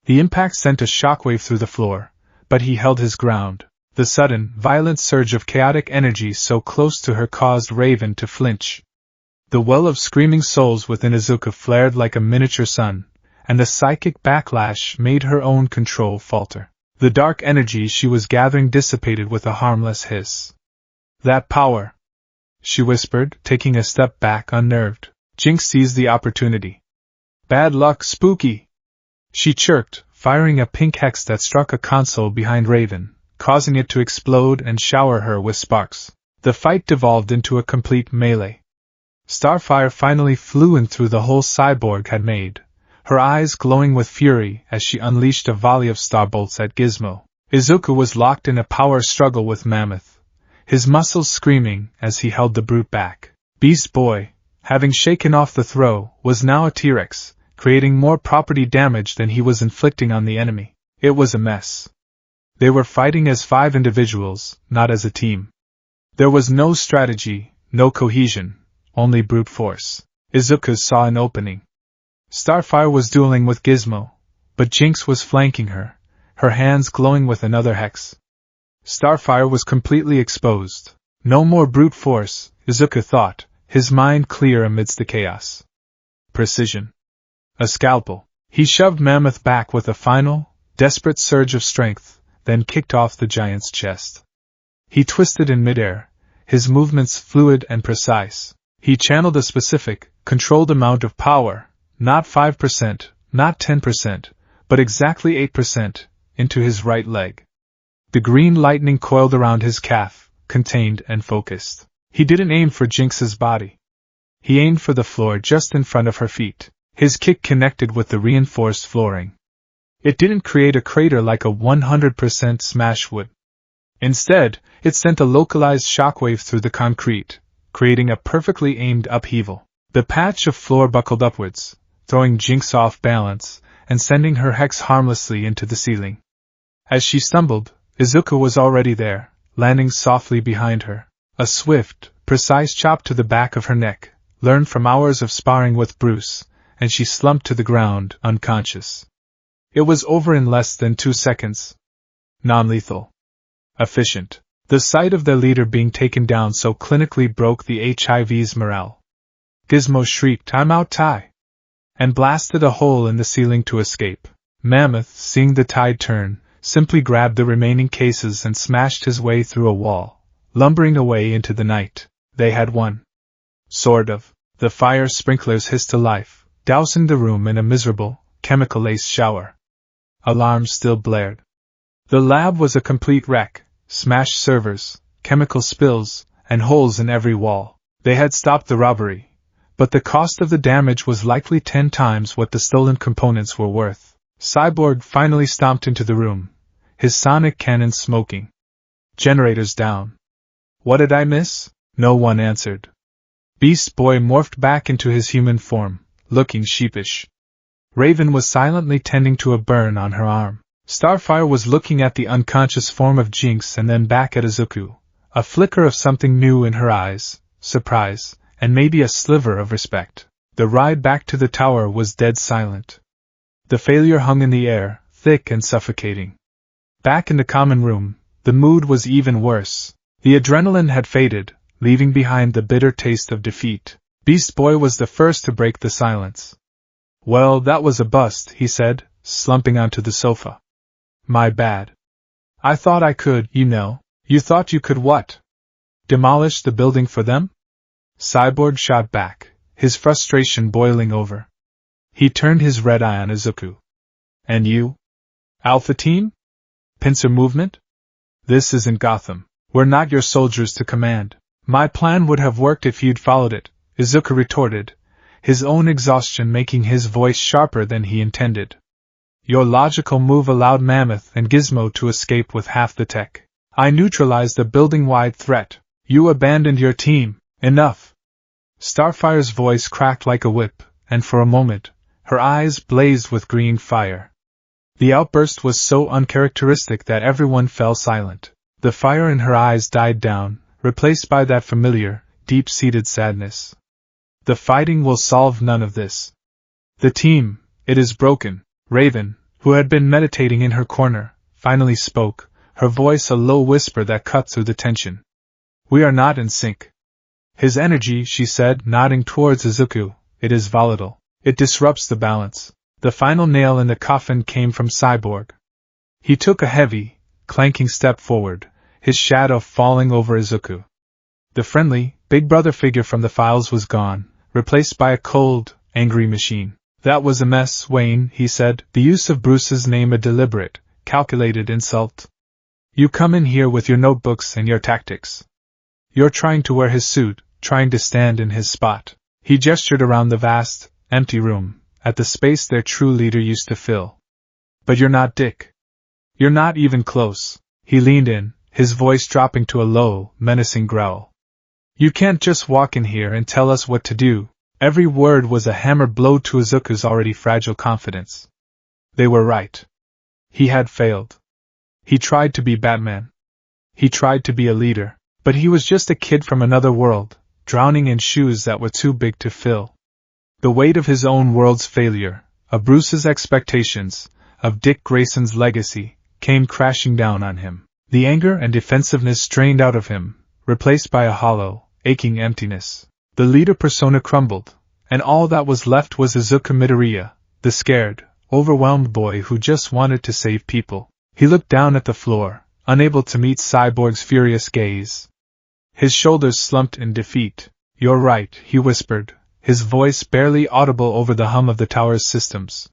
The impact sent a shockwave through the floor, but he held his ground. The sudden, violent surge of chaotic energy so close to her caused Raven to flinch. The well of screaming souls within Izuku flared like a miniature sun, and the psychic backlash made her own control falter. The dark energy she was gathering dissipated with a harmless hiss. That power! She whispered, taking a step back unnerved. Jinx seized the opportunity. Bad luck, Spooky! She chirped, firing a pink hex that struck a console behind Raven, causing it to explode and shower her with sparks. The fight devolved into a complete melee. Starfire finally flew in through the hole Cyborg had made, her eyes glowing with fury as she unleashed a volley of starbolts at Gizmo. Izuku was locked in a power struggle with Mammoth, his muscles screaming as he held the brute back. Beast Boy, having shaken off the throw, was now a T-Rex, creating more property damage than he was inflicting on the enemy. It was a mess. They were fighting as 5 individuals, not as a team. There was no strategy, no cohesion, only brute force. Izuku saw an opening. Starfire was dueling with Gizmo, but Jinx was flanking her, her hands glowing with another hex. Starfire was completely exposed. No more brute force, Izuku thought, his mind clear amidst the chaos. Precision. A scalpel. He shoved Mammoth back with a final, desperate surge of strength, then kicked off the giant's chest. He twisted in midair, his movements fluid and precise. He channeled a specific, controlled amount of power, not 5%, not 10%, but exactly 8%, into his right leg. The green lightning coiled around his calf, contained and focused. He didn't aim for Jinx's body. He aimed for the floor just in front of her feet. His kick connected with the reinforced flooring. It didn't create a crater like a 100% smash would. Instead, it sent a localized shockwave through the concrete, creating a perfectly aimed upheaval. The patch of floor buckled upwards, throwing Jinx off balance, and sending her hex harmlessly into the ceiling. As she stumbled, Izuku was already there, landing softly behind her. A swift, precise chop to the back of her neck, learned from hours of sparring with Bruce, and she slumped to the ground, unconscious. It was over in less than 2 seconds. Non-lethal. Efficient. The sight of their leader being taken down so clinically broke the HIV's morale. Gizmo shrieked, "I'm out, Tai!" and blasted a hole in the ceiling to escape. Mammoth, seeing the tide turn, simply grabbed the remaining cases and smashed his way through a wall, lumbering away into the night. They had won. Sort of. The fire sprinklers hissed to life, dousing the room in a miserable, chemical-laced shower. Alarms still blared. The lab was a complete wreck. Smashed servers, chemical spills, and holes in every wall. They had stopped the robbery, but the cost of the damage was likely 10 times what the stolen components were worth. Cyborg finally stomped into the room, his sonic cannon smoking. Generators down. What did I miss? No one answered. Beast Boy morphed back into his human form, looking sheepish. Raven was silently tending to a burn on her arm. Starfire was looking at the unconscious form of Jinx and then back at Izuku, a flicker of something new in her eyes, surprise, and maybe a sliver of respect. The ride back to the tower was dead silent. The failure hung in the air, thick and suffocating. Back in the common room, the mood was even worse. The adrenaline had faded, leaving behind the bitter taste of defeat. Beast Boy was the first to break the silence. "Well, that was a bust," he said, slumping onto the sofa. "My bad. I thought I could, you know." "You thought you could what? Demolish the building for them?" Cyborg shot back, his frustration boiling over. He turned his red eye on Izuku. "And you? Alpha Team? Pincer Movement? This isn't Gotham. We're not your soldiers to command." "My plan would have worked if you'd followed it," Izuku retorted, his own exhaustion making his voice sharper than he intended. "Your logical move allowed Mammoth and Gizmo to escape with half the tech. I neutralized the building-wide threat. You abandoned your team. Enough." Starfire's voice cracked like a whip, and for a moment, her eyes blazed with green fire. The outburst was so uncharacteristic that everyone fell silent. The fire in her eyes died down, replaced by that familiar, deep-seated sadness. "The fighting will solve none of this. The team, it is broken." Raven, who had been meditating in her corner, finally spoke, her voice a low whisper that cut through the tension. "We are not in sync. His energy," she said, nodding towards Izuku, "it is volatile. It disrupts the balance." The final nail in the coffin came from Cyborg. He took a heavy, clanking step forward, his shadow falling over Izuku. The friendly, big brother figure from the files was gone, replaced by a cold, angry machine. "That was a mess, Wayne," he said, the use of Bruce's name a deliberate, calculated insult. "You come in here with your notebooks and your tactics. You're trying to wear his suit, trying to stand in his spot." He gestured around the vast, empty room, at the space their true leader used to fill. "But you're not Dick. You're not even close." He leaned in, his voice dropping to a low, menacing growl. "You can't just walk in here and tell us what to do." Every word was a hammer blow to Izuku's already fragile confidence. They were right. He had failed. He tried to be Batman. He tried to be a leader, but he was just a kid from another world, drowning in shoes that were too big to fill. The weight of his own world's failure, of Bruce's expectations, of Dick Grayson's legacy, came crashing down on him. The anger and defensiveness strained out of him, replaced by a hollow, aching emptiness. The leader persona crumbled, and all that was left was Izuku Midoriya, the scared, overwhelmed boy who just wanted to save people. He looked down at the floor, unable to meet Cyborg's furious gaze. His shoulders slumped in defeat. "You're right," he whispered, his voice barely audible over the hum of the tower's systems.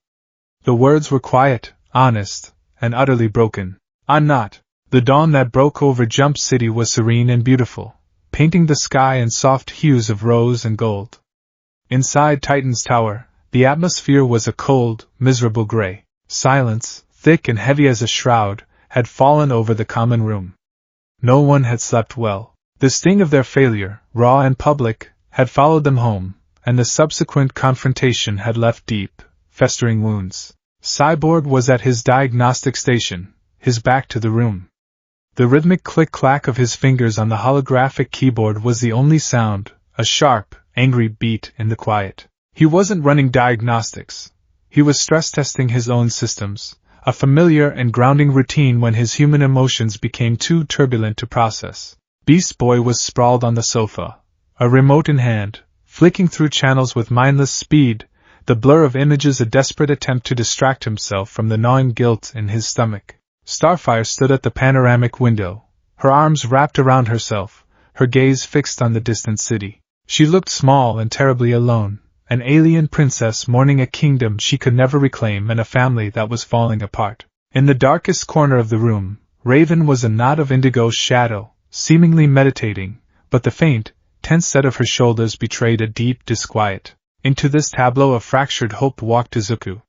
The words were quiet, honest, and utterly broken. "I'm not." The dawn that broke over Jump City was serene and beautiful, painting the sky in soft hues of rose and gold. Inside Titan's tower, the atmosphere was a cold, miserable gray. Silence, thick and heavy as a shroud, had fallen over the common room. No one had slept well. The sting of their failure, raw and public, had followed them home, and the subsequent confrontation had left deep, festering wounds. Cyborg was at his diagnostic station, his back to the room. The rhythmic click-clack of his fingers on the holographic keyboard was the only sound, a sharp, angry beat in the quiet. He wasn't running diagnostics. He was stress-testing his own systems, a familiar and grounding routine when his human emotions became too turbulent to process. Beast Boy was sprawled on the sofa, a remote in hand, flicking through channels with mindless speed, the blur of images a desperate attempt to distract himself from the gnawing guilt in his stomach. Starfire stood at the panoramic window, her arms wrapped around herself, her gaze fixed on the distant city. She looked small and terribly alone, an alien princess mourning a kingdom she could never reclaim and a family that was falling apart. In the darkest corner of the room, Raven was a knot of indigo shadow, seemingly meditating, but the faint, tense set of her shoulders betrayed a deep disquiet. Into this tableau of fractured hope walked Izuku.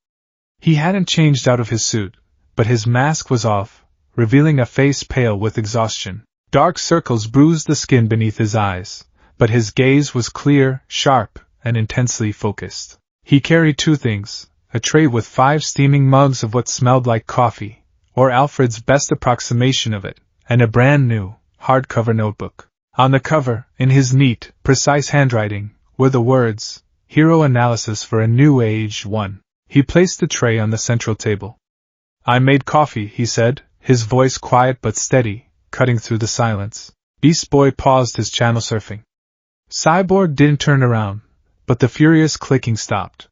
He hadn't changed out of his suit, but his mask was off, revealing a face pale with exhaustion. Dark circles bruised the skin beneath his eyes, but his gaze was clear, sharp, and intensely focused. He carried two things, a tray with 5 steaming mugs of what smelled like coffee, or Alfred's best approximation of it, and a brand new, hardcover notebook. On the cover, in his neat, precise handwriting, were the words, Hero Analysis for a New Age 1. He placed the tray on the central table. I made coffee, he said, his voice quiet but steady, cutting through the silence. Beast Boy paused his channel surfing. Cyborg didn't turn around, but the furious clicking stopped.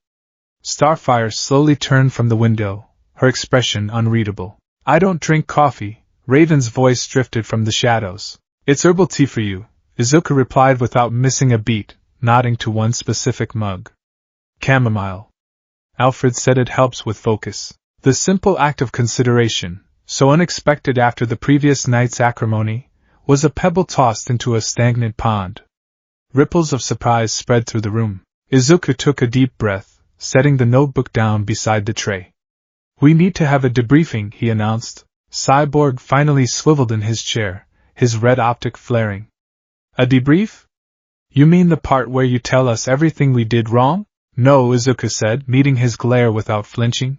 Starfire slowly turned from the window, her expression unreadable. I don't drink coffee, Raven's voice drifted from the shadows. It's herbal tea for you, Izuku replied without missing a beat, nodding to one specific mug. Chamomile. Alfred said it helps with focus. The simple act of consideration, so unexpected after the previous night's acrimony, was a pebble tossed into a stagnant pond. Ripples of surprise spread through the room. Izuku took a deep breath, setting the notebook down beside the tray. We need to have a debriefing, he announced. Cyborg finally swiveled in his chair, his red optic flaring. A debrief? You mean the part where you tell us everything we did wrong? No, Izuku said, meeting his glare without flinching.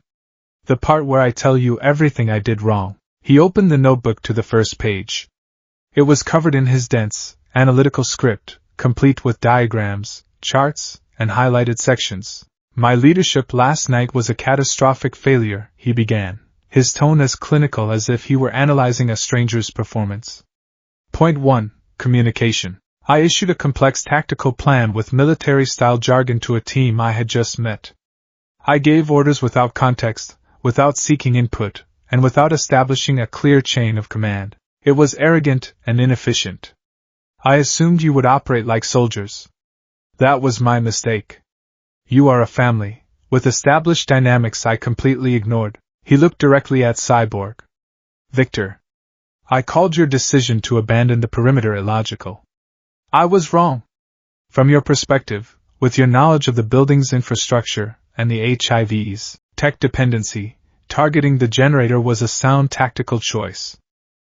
The part where I tell you everything I did wrong. He opened the notebook to the first page. It was covered in his dense, analytical script, complete with diagrams, charts, and highlighted sections. My leadership last night was a catastrophic failure, he began, his tone as clinical as if he were analyzing a stranger's performance. Point 1. Communication. I issued a complex tactical plan with military-style jargon to a team I had just met. I gave orders without context, without seeking input, and without establishing a clear chain of command. It was arrogant and inefficient. I assumed you would operate like soldiers. That was my mistake. You are a family, with established dynamics I completely ignored. He looked directly at Cyborg. Victor. I called your decision to abandon the perimeter illogical. I was wrong. From your perspective, with your knowledge of the building's infrastructure and the HIV's tech dependency, targeting the generator was a sound tactical choice.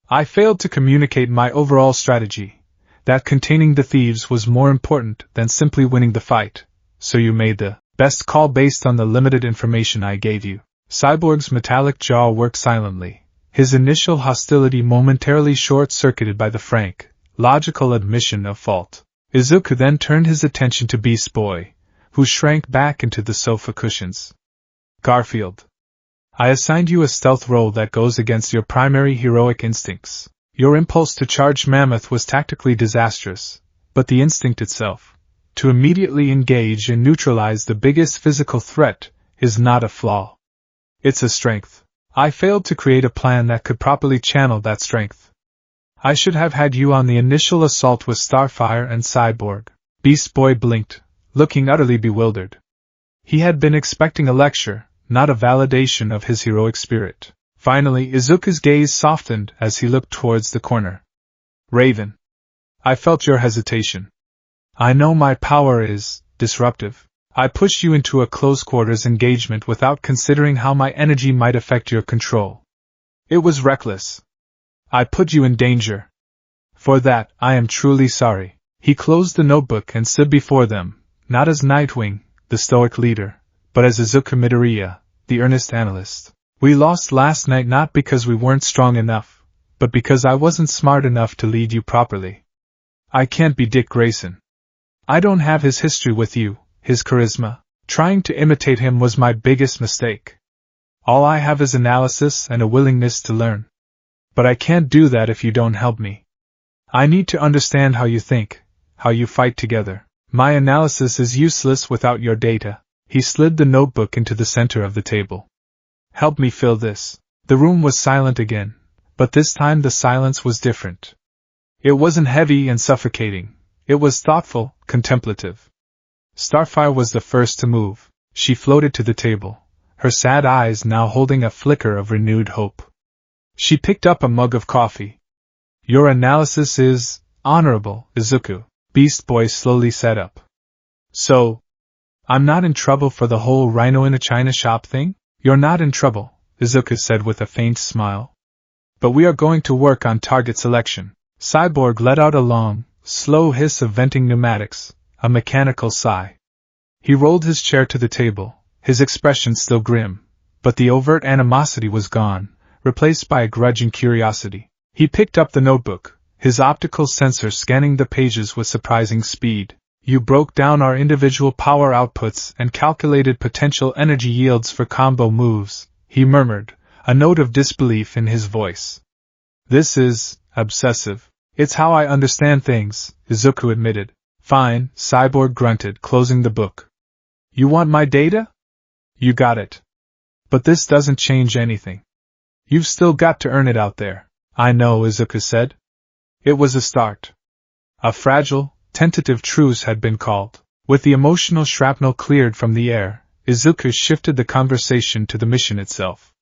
I failed to communicate my overall strategy, that containing the thieves was more important than simply winning the fight, so you made the best call based on the limited information I gave you. Cyborg's metallic jaw worked silently, his initial hostility momentarily short-circuited by the frank, logical admission of fault. Izuku then turned his attention to Beast Boy, who shrank back into the sofa cushions. Garfield. I assigned you a stealth role that goes against your primary heroic instincts. Your impulse to charge Mammoth was tactically disastrous, but the instinct itself, to immediately engage and neutralize the biggest physical threat, is not a flaw. It's a strength. I failed to create a plan that could properly channel that strength. I should have had you on the initial assault with Starfire and Cyborg. Beast Boy blinked, looking utterly bewildered. He had been expecting a lecture, not a validation of his heroic spirit. Finally, Izuku's gaze softened as he looked towards the corner. Raven. I felt your hesitation. I know my power is disruptive. I pushed you into a close-quarters engagement without considering how my energy might affect your control. It was reckless. I put you in danger. For that, I am truly sorry. He closed the notebook and stood before them, not as Nightwing, the stoic leader, but as Izuku Midoriya, the earnest analyst. We lost last night not because we weren't strong enough, but because I wasn't smart enough to lead you properly. I can't be Dick Grayson. I don't have his history with you, his charisma. Trying to imitate him was my biggest mistake. All I have is analysis and a willingness to learn. But I can't do that if you don't help me. I need to understand how you think, how you fight together. My analysis is useless without your data. He slid the notebook into the center of the table. Help me fill this. The room was silent again, but this time the silence was different. It wasn't heavy and suffocating. It was thoughtful, contemplative. Starfire was the first to move. She floated to the table, her sad eyes now holding a flicker of renewed hope. She picked up a mug of coffee. Your analysis is honorable, Izuku. Beast Boy slowly sat up. So, I'm not in trouble for the whole rhino in a china shop thing? You're not in trouble, Izuku said with a faint smile. But we are going to work on target selection. Cyborg let out a long, slow hiss of venting pneumatics, a mechanical sigh. He rolled his chair to the table, his expression still grim, but the overt animosity was gone, replaced by a grudging curiosity. He picked up the notebook, his optical sensor scanning the pages with surprising speed. You broke down our individual power outputs and calculated potential energy yields for combo moves, he murmured, a note of disbelief in his voice. This is obsessive. It's how I understand things, Izuku admitted. Fine, Cyborg grunted, closing the book. You want my data? You got it. But this doesn't change anything. You've still got to earn it out there. I know, Izuku said. It was a start. A fragile, tentative truce had been called. With the emotional shrapnel cleared from the air, Izuku shifted the conversation to the mission itself.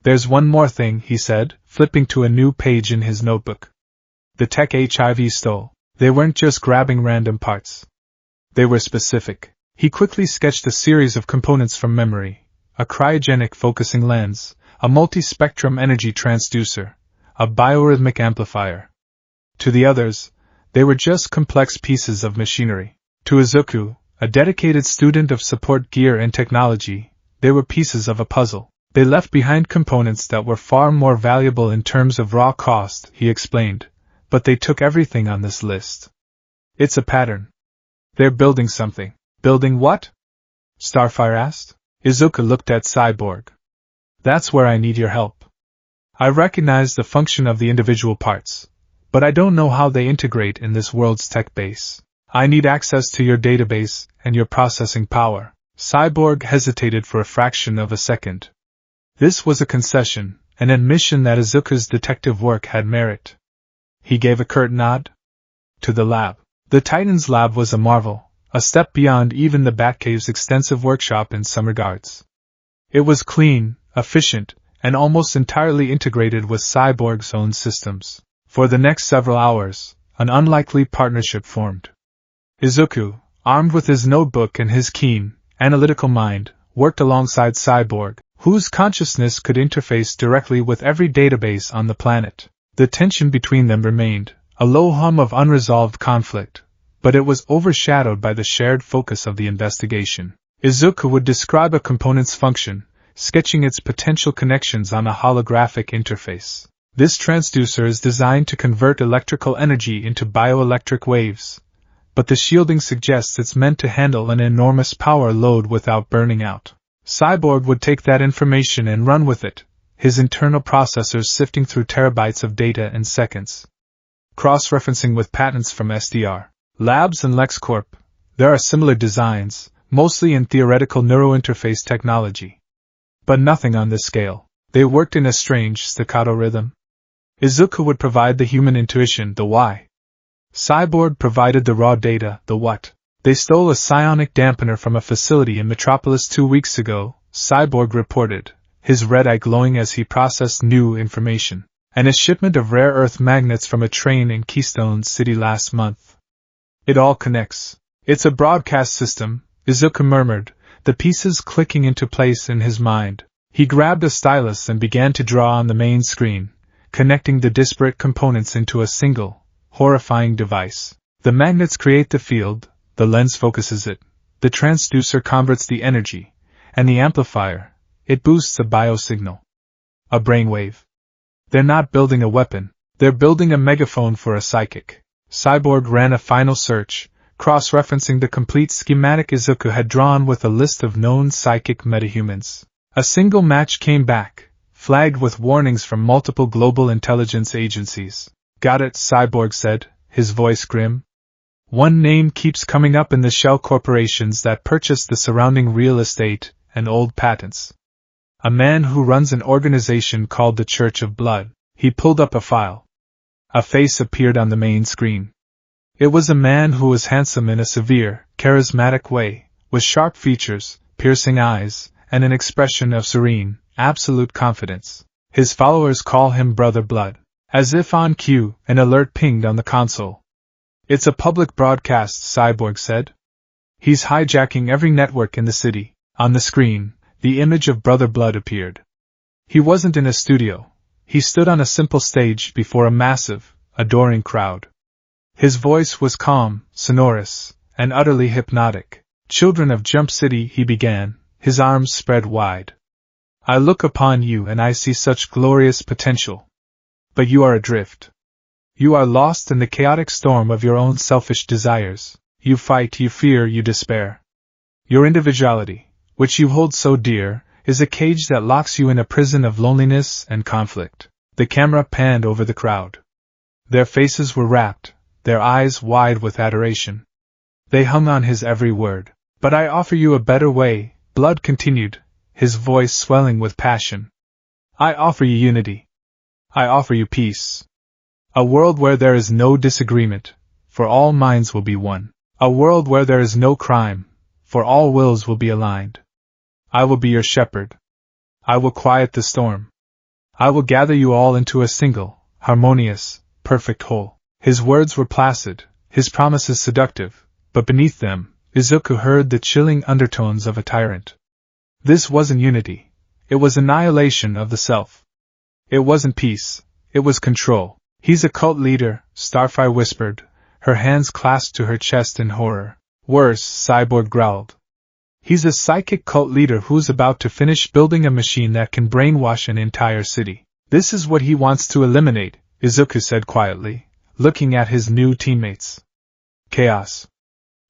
There's one more thing, he said, flipping to a new page in his notebook. The tech HIV stole. They weren't just grabbing random parts. They were specific. He quickly sketched a series of components from memory, a cryogenic focusing lens, a multi-spectrum energy transducer, a biorhythmic amplifier. To the others, they were just complex pieces of machinery. To Izuku, a dedicated student of support gear and technology, they were pieces of a puzzle. They left behind components that were far more valuable in terms of raw cost, he explained, but they took everything on this list. It's a pattern. They're building something. Building what? Starfire asked. Izuku looked at Cyborg. That's where I need your help. I recognize the function of the individual parts, but I don't know how they integrate in this world's tech base. I need access to your database and your processing power. Cyborg hesitated for a fraction of a second. This was a concession, an admission that Izuku's detective work had merit. He gave a curt nod to the lab. The Titan's lab was a marvel, a step beyond even the Batcave's extensive workshop in some regards. It was clean, efficient, and almost entirely integrated with Cyborg's own systems. For the next several hours, an unlikely partnership formed. Izuku, armed with his notebook and his keen, analytical mind, worked alongside Cyborg, whose consciousness could interface directly with every database on the planet. The tension between them remained, a low hum of unresolved conflict, but it was overshadowed by the shared focus of the investigation. Izuku would describe a component's function, sketching its potential connections on a holographic interface. This transducer is designed to convert electrical energy into bioelectric waves, but the shielding suggests it's meant to handle an enormous power load without burning out. Cyborg would take that information and run with it, his internal processors sifting through terabytes of data in seconds. Cross-referencing with patents from SDR Labs and LexCorp, there are similar designs, mostly in theoretical neurointerface technology. But nothing on this scale. They worked in a strange staccato rhythm. Izuku would provide the human intuition, the why. Cyborg provided the raw data, the what. They stole a psionic dampener from a facility in Metropolis 2 weeks ago, Cyborg reported, his red eye glowing as he processed new information, and a shipment of rare earth magnets from a train in Keystone City last month. It all connects. It's a broadcast system, Izuku murmured, the pieces clicking into place in his mind. He grabbed a stylus and began to draw on the main screen, connecting the disparate components into a single, horrifying device. The magnets create the field, the lens focuses it, the transducer converts the energy, and the amplifier, it boosts a biosignal. A brainwave. They're not building a weapon, they're building a megaphone for a psychic. Cyborg ran a final search, cross-referencing the complete schematic Izuku had drawn with a list of known psychic metahumans. A single match came back, flagged with warnings from multiple global intelligence agencies. Got it, Cyborg said, his voice grim. One name keeps coming up in the shell corporations that purchase the surrounding real estate and old patents. A man who runs an organization called the Church of Blood. He pulled up a file. A face appeared on the main screen. It was a man who was handsome in a severe, charismatic way, with sharp features, piercing eyes, and an expression of serene, absolute confidence. His followers call him Brother Blood. As if on cue, an alert pinged on the console. It's a public broadcast, Cyborg said. He's hijacking every network in the city. On the screen, the image of Brother Blood appeared. He wasn't in a studio. He stood on a simple stage before a massive, adoring crowd. His voice was calm, sonorous, and utterly hypnotic. Children of Jump City, he began, his arms spread wide. I look upon you and I see such glorious potential. But you are adrift. You are lost in the chaotic storm of your own selfish desires. You fight, you fear, you despair. Your individuality, which you hold so dear, is a cage that locks you in a prison of loneliness and conflict. The camera panned over the crowd. Their faces were rapt, their eyes wide with adoration. They hung on his every word. But I offer you a better way, Blood continued, his voice swelling with passion. I offer you unity. I offer you peace. A world where there is no disagreement, for all minds will be one. A world where there is no crime, for all wills will be aligned. I will be your shepherd. I will quiet the storm. I will gather you all into a single, harmonious, perfect whole. His words were placid, his promises seductive, but beneath them, Izuku heard the chilling undertones of a tyrant. This wasn't unity. It was annihilation of the self. It wasn't peace. It was control. He's a cult leader, Starfire whispered, her hands clasped to her chest in horror. Worse, Cyborg growled. He's a psychic cult leader who's about to finish building a machine that can brainwash an entire city. This is what he wants to eliminate, Izuku said quietly, looking at his new teammates. Chaos.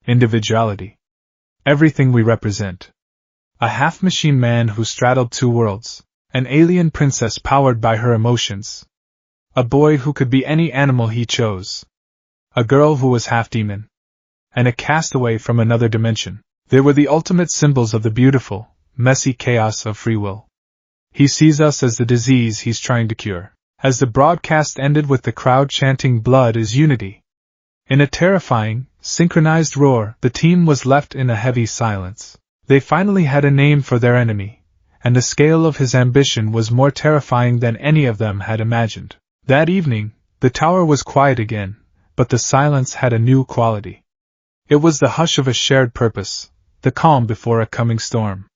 Individuality. Everything we represent. A half-machine man who straddled two worlds. An alien princess powered by her emotions. A boy who could be any animal he chose. A girl who was half-demon. And a castaway from another dimension. They were the ultimate symbols of the beautiful, messy chaos of free will. He sees us as the disease he's trying to cure. As the broadcast ended with the crowd chanting "Blood is unity." In a terrifying, synchronized roar, the team was left in a heavy silence. They finally had a name for their enemy, and the scale of his ambition was more terrifying than any of them had imagined. That evening, the tower was quiet again, but the silence had a new quality. It was the hush of a shared purpose, the calm before a coming storm.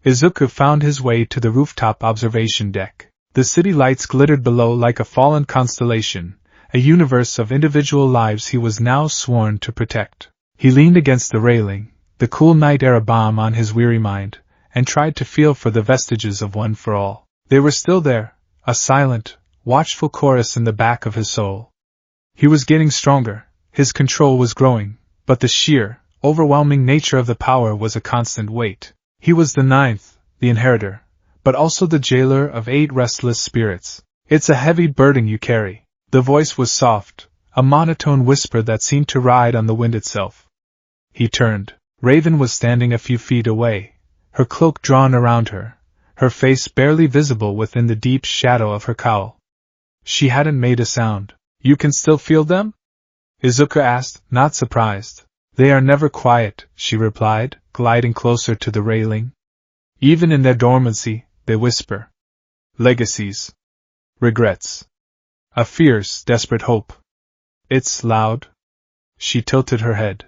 Izuku found his way to the rooftop observation deck. The city lights glittered below like a fallen constellation, a universe of individual lives he was now sworn to protect. He leaned against the railing, the cool night air a balm on his weary mind, and tried to feel for the vestiges of One for All. They were still there, a silent, watchful chorus in the back of his soul. He was getting stronger, his control was growing, but the sheer, overwhelming nature of the power was a constant weight. He was the ninth, the inheritor, but also the jailer of 8 restless spirits. It's a heavy burden you carry. The voice was soft, a monotone whisper that seemed to ride on the wind itself. He turned. Raven was standing a few feet away, her cloak drawn around her, her face barely visible within the deep shadow of her cowl. She hadn't made a sound. You can still feel them? Izuku asked, not surprised. They are never quiet, she replied, gliding closer to the railing. Even in their dormancy, they whisper. Legacies. Regrets. A fierce, desperate hope. It's loud. She tilted her head.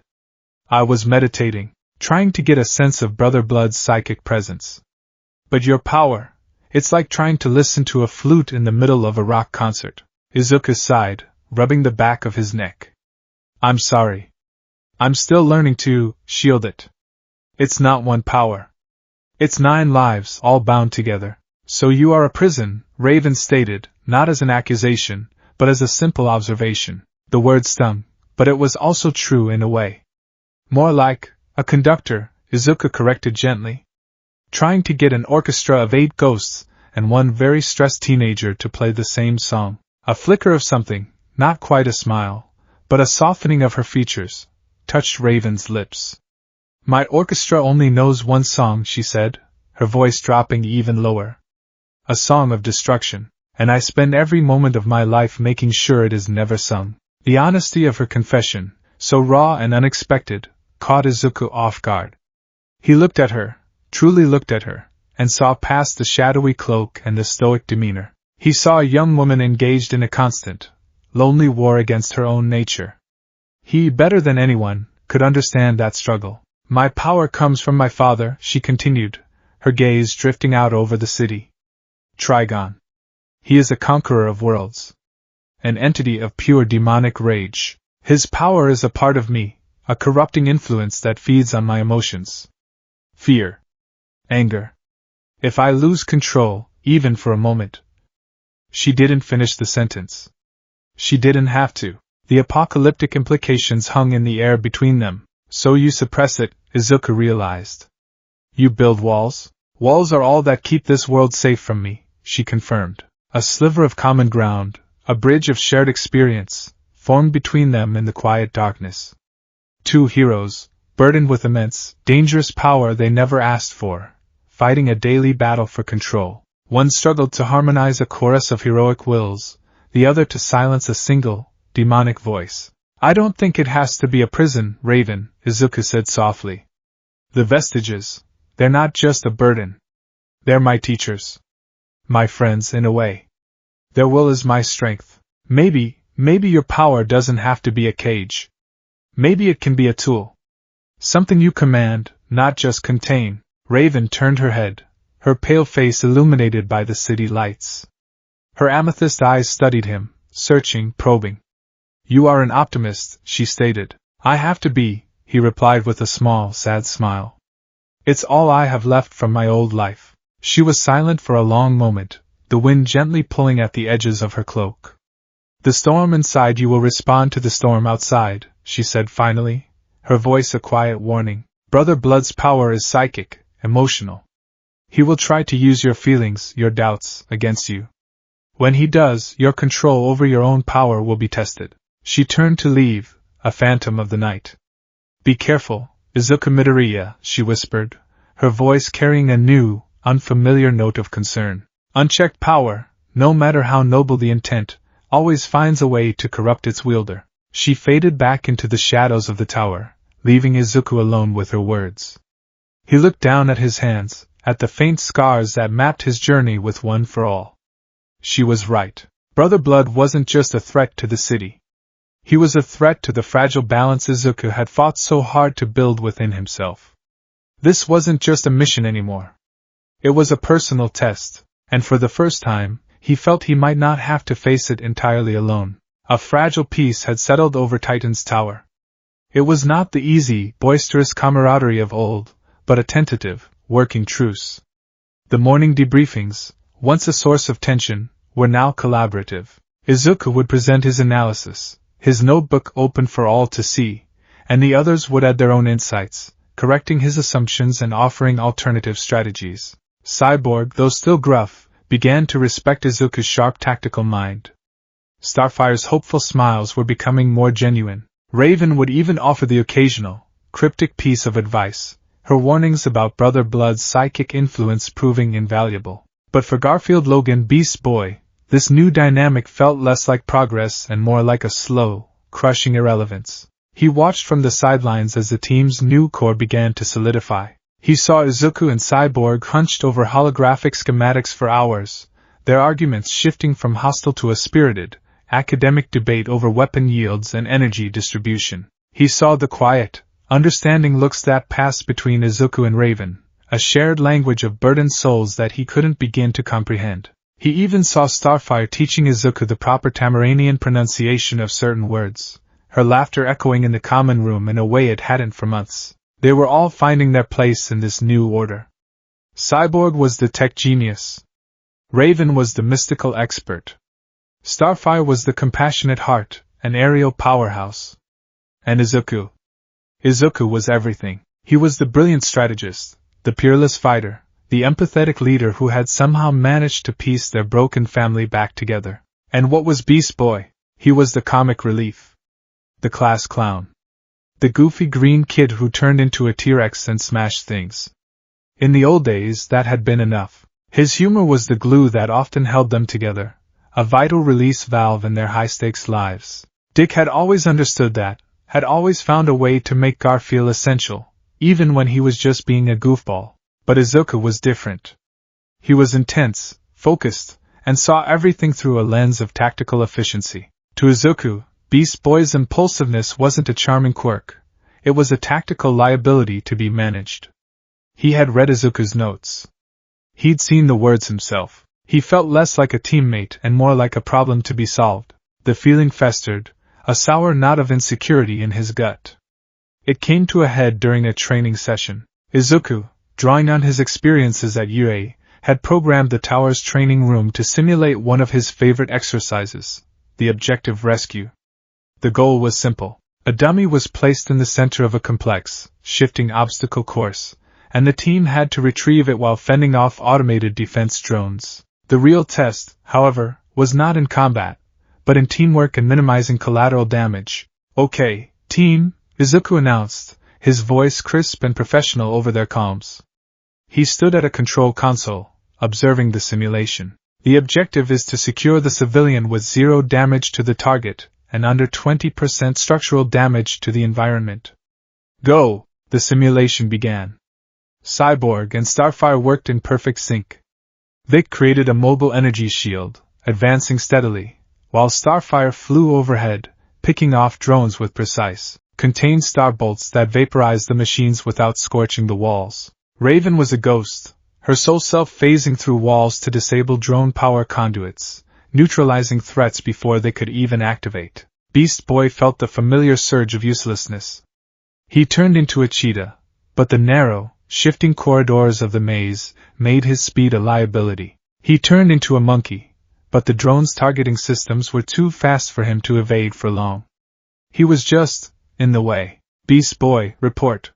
I was meditating, trying to get a sense of Brother Blood's psychic presence. But your power, it's like trying to listen to a flute in the middle of a rock concert. Izuku sighed, rubbing the back of his neck. I'm sorry. I'm still learning to shield it. It's not one power. It's 9 lives all bound together. So you are a prison, Raven stated, not as an accusation, but as a simple observation. The word stung, but it was also true in a way. More like a conductor, Izuku corrected gently. Trying to get an orchestra of 8 ghosts and one very stressed teenager to play the same song. A flicker of something, not quite a smile, but a softening of her features, touched Raven's lips. My orchestra only knows one song, she said, her voice dropping even lower. A song of destruction, and I spend every moment of my life making sure it is never sung. The honesty of her confession, so raw and unexpected, caught Izuku off guard. He looked at her, truly looked at her, and saw past the shadowy cloak and the stoic demeanor. He saw a young woman engaged in a constant, lonely war against her own nature. He, better than anyone, could understand that struggle. My power comes from my father, she continued, her gaze drifting out over the city. Trigon. He is a conqueror of worlds. An entity of pure demonic rage. His power is a part of me, a corrupting influence that feeds on my emotions. Fear. Anger. If I lose control, even for a moment. She didn't finish the sentence. She didn't have to. The apocalyptic implications hung in the air between them. So you suppress it, Izuku realized. You build walls? Walls are all that keep this world safe from me, she confirmed. A sliver of common ground, a bridge of shared experience, formed between them in the quiet darkness. 2 heroes, burdened with immense, dangerous power they never asked for, fighting a daily battle for control. One struggled to harmonize a chorus of heroic wills, the other to silence a single, demonic voice. I don't think it has to be a prison, Raven, Izuku said softly. The vestiges, they're not just a burden. They're my teachers. My friends, in a way. Their will is my strength. Maybe your power doesn't have to be a cage. Maybe it can be a tool. Something you command, not just contain. Raven turned her head, her pale face illuminated by the city lights. Her amethyst eyes studied him, searching, probing. You are an optimist, she stated. I have to be, he replied with a small, sad smile. It's all I have left from my old life. She was silent for a long moment, the wind gently pulling at the edges of her cloak. The storm inside you will respond to the storm outside, she said finally, her voice a quiet warning. Brother Blood's power is psychic, emotional. He will try to use your feelings, your doubts, against you. When he does, your control over your own power will be tested. She turned to leave, a phantom of the night. Be careful, Izuku Midoriya, she whispered, her voice carrying a new, unfamiliar note of concern. Unchecked power, no matter how noble the intent, always finds a way to corrupt its wielder. She faded back into the shadows of the tower, leaving Izuku alone with her words. He looked down at his hands, at the faint scars that mapped his journey with One for All. She was right. Brother Blood wasn't just a threat to the city. He was a threat to the fragile balance Izuku had fought so hard to build within himself. This wasn't just a mission anymore. It was a personal test, and for the first time, he felt he might not have to face it entirely alone. A fragile peace had settled over Titan's tower. It was not the easy, boisterous camaraderie of old, but a tentative, working truce. The morning debriefings, once a source of tension, were now collaborative. Izuku would present his analysis, his notebook open for all to see, and the others would add their own insights, correcting his assumptions and offering alternative strategies. Cyborg, though still gruff, began to respect Izuku's sharp tactical mind. Starfire's hopeful smiles were becoming more genuine. Raven would even offer the occasional, cryptic piece of advice, her warnings about Brother Blood's psychic influence proving invaluable. But for Garfield Logan Beast Boy, this new dynamic felt less like progress and more like a slow, crushing irrelevance. He watched from the sidelines as the team's new core began to solidify. He saw Izuku and Cyborg hunched over holographic schematics for hours, their arguments shifting from hostile to a spirited, academic debate over weapon yields and energy distribution. He saw the quiet, understanding looks that passed between Izuku and Raven, a shared language of burdened souls that he couldn't begin to comprehend. He even saw Starfire teaching Izuku the proper Tamaranian pronunciation of certain words, her laughter echoing in the common room in a way it hadn't for months. They were all finding their place in this new order. Cyborg was the tech genius. Raven was the mystical expert. Starfire was the compassionate heart, an aerial powerhouse. And Izuku. Izuku was everything. He was the brilliant strategist, the peerless fighter, the empathetic leader who had somehow managed to piece their broken family back together. And what was Beast Boy? He was the comic relief. The class clown. The goofy green kid who turned into a T-Rex and smashed things. In the old days, that had been enough. His humor was the glue that often held them together, a vital release valve in their high-stakes lives. Dick had always understood that, had always found a way to make Gar feel essential, even when he was just being a goofball. But Izuku was different. He was intense, focused, and saw everything through a lens of tactical efficiency. To Izuku, Beast Boy's impulsiveness wasn't a charming quirk. It was a tactical liability to be managed. He had read Izuku's notes. He'd seen the words himself. He felt less like a teammate and more like a problem to be solved. The feeling festered, a sour knot of insecurity in his gut. It came to a head during a training session. Izuku, drawing on his experiences at UA, had programmed the tower's training room to simulate one of his favorite exercises, the objective rescue. The goal was simple. A dummy was placed in the center of a complex, shifting obstacle course, and the team had to retrieve it while fending off automated defense drones. The real test, however, was not in combat, but in teamwork and minimizing collateral damage. "Okay, team," Izuku announced, his voice crisp and professional over their comms. He stood at a control console, observing the simulation. "The objective is to secure the civilian with 0 damage to the target, and under 20% structural damage to the environment. Go!" The simulation began. Cyborg and Starfire worked in perfect sync. Vic created a mobile energy shield, advancing steadily, while Starfire flew overhead, picking off drones with precise, contained starbolts that vaporized the machines without scorching the walls. Raven was a ghost, her soul self phasing through walls to disable drone power conduits, neutralizing threats before they could even activate. Beast Boy felt the familiar surge of uselessness. He turned into a cheetah, but the narrow, shifting corridors of the maze made his speed a liability. He turned into a monkey, but the drone's targeting systems were too fast for him to evade for long. He was just in the way. "Beast Boy, report."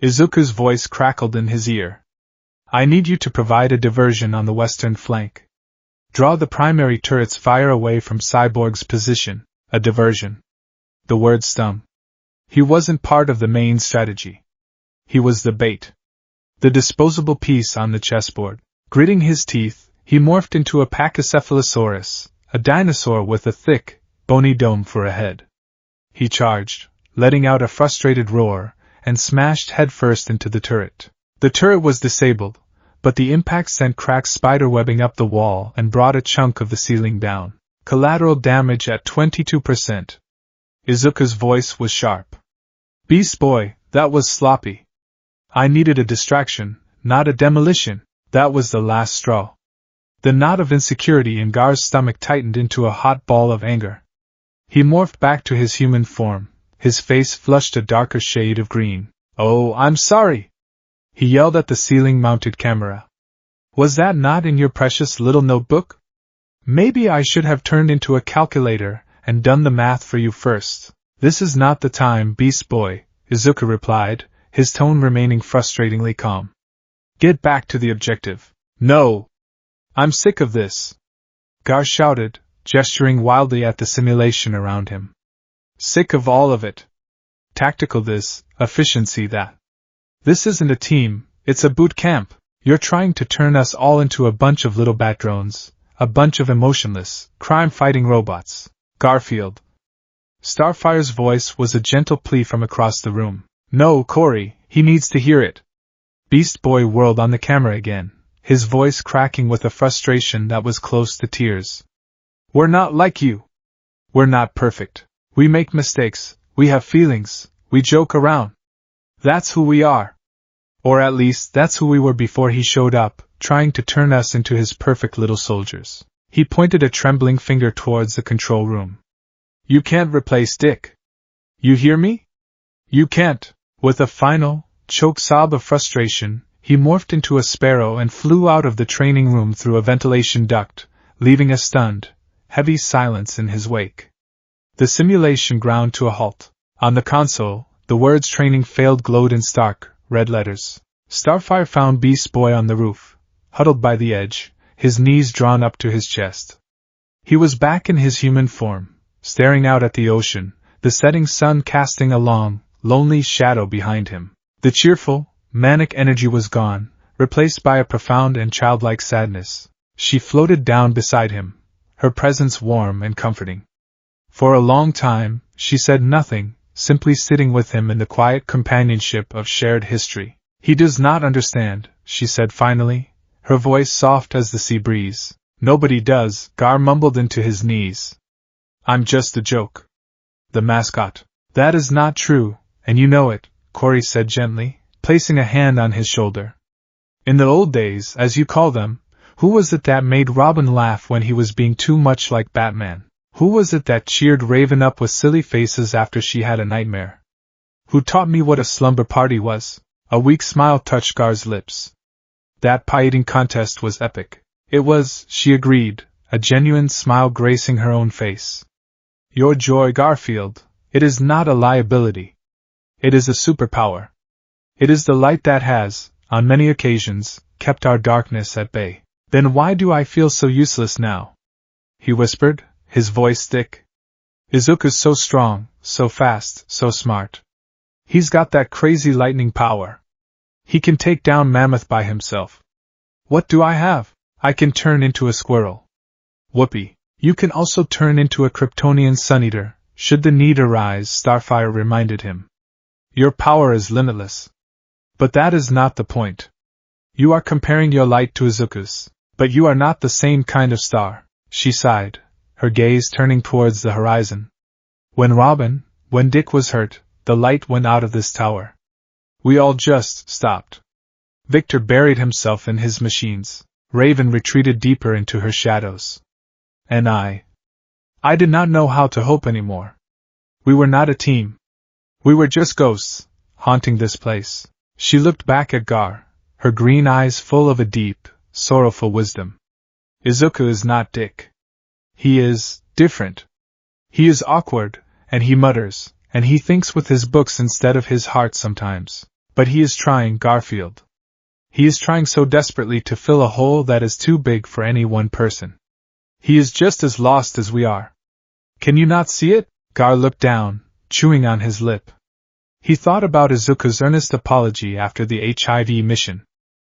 Izuku's voice crackled in his ear. "I need you to provide a diversion on the western flank. Draw the primary turret's fire away from Cyborg's position." A diversion. The word stung. He wasn't part of the main strategy. He was the bait. The disposable piece on the chessboard. Gritting his teeth, he morphed into a Pachycephalosaurus, a dinosaur with a thick, bony dome for a head. He charged, letting out a frustrated roar, and smashed headfirst into the turret. The turret was disabled, but the impact sent cracked spiderwebbing up the wall and brought a chunk of the ceiling down. Collateral damage at 22%. Izuku's voice was sharp. "Beast Boy, that was sloppy. I needed a distraction, not a demolition." That was the last straw. The knot of insecurity in Gar's stomach tightened into a hot ball of anger. He morphed back to his human form, his face flushed a darker shade of green. "Oh, I'm sorry!" he yelled at the ceiling-mounted camera. "Was that not in your precious little notebook? Maybe I should have turned into a calculator and done the math for you first." "This is not the time, Beast Boy," Izuku replied, his tone remaining frustratingly calm. "Get back to the objective." "No! I'm sick of this!" Gar shouted, gesturing wildly at the simulation around him. "Sick of all of it. Tactical this, efficiency that. This isn't a team, it's a boot camp. You're trying to turn us all into a bunch of little bat drones, a bunch of emotionless, crime-fighting robots." "Garfield." Starfire's voice was a gentle plea from across the room. "No, Corey, he needs to hear it." Beast Boy whirled on the camera again, his voice cracking with a frustration that was close to tears. "We're not like you. We're not perfect. We make mistakes, we have feelings, we joke around. That's who we are. Or at least that's who we were before he showed up, trying to turn us into his perfect little soldiers." He pointed a trembling finger towards the control room. "You can't replace Dick. You hear me? You can't." With a final, choked sob of frustration, he morphed into a sparrow and flew out of the training room through a ventilation duct, leaving a stunned, heavy silence in his wake. The simulation ground to a halt. On the console, the words "training failed" glowed in stark, red letters. Starfire found Beast Boy on the roof, huddled by the edge, his knees drawn up to his chest. He was back in his human form, staring out at the ocean, the setting sun casting a long, lonely shadow behind him. The cheerful, manic energy was gone, replaced by a profound and childlike sadness. She floated down beside him, her presence warm and comforting. For a long time, she said nothing, simply sitting with him in the quiet companionship of shared history. "He does not understand," she said finally, her voice soft as the sea breeze. "Nobody does," Gar mumbled into his knees. "I'm just a joke. The mascot." "That is not true, and you know it," Corey said gently, placing a hand on his shoulder. "In the old days, as you call them, who was it that made Robin laugh when he was being too much like Batman? Who was it that cheered Raven up with silly faces after she had a nightmare? Who taught me what a slumber party was?" A weak smile touched Gar's lips. "That pie-eating contest was epic." "It was," she agreed, a genuine smile gracing her own face. "Your joy, Garfield, it is not a liability. It is a superpower. It is the light that has, on many occasions, kept our darkness at bay." "Then why do I feel so useless now?" he whispered, his voice thick. "Izuku's so strong, so fast, so smart. He's got that crazy lightning power. He can take down Mammoth by himself. What do I have? I can turn into a squirrel. Whoopee. You can also turn into a Kryptonian sun-eater, should the need arise," Starfire reminded him. "Your power is limitless. But that is not the point. You are comparing your light to Izuku's. But you are not the same kind of star," she sighed, her gaze turning towards the horizon. When Dick was hurt, the light went out of this tower. We all just stopped. Victor buried himself in his machines. Raven retreated deeper into her shadows. And I did not know how to hope anymore. We were not a team. We were just ghosts, haunting this place. She looked back at Gar, her green eyes full of a deep, sorrowful wisdom. "Izuku is not Dick. He is different. He is awkward, and he mutters, and he thinks with his books instead of his heart sometimes. But he is trying, Garfield. He is trying so desperately to fill a hole that is too big for any one person. He is just as lost as we are. Can you not see it?" Gar looked down, chewing on his lip. He thought about Izuku's earnest apology after the HIV mission.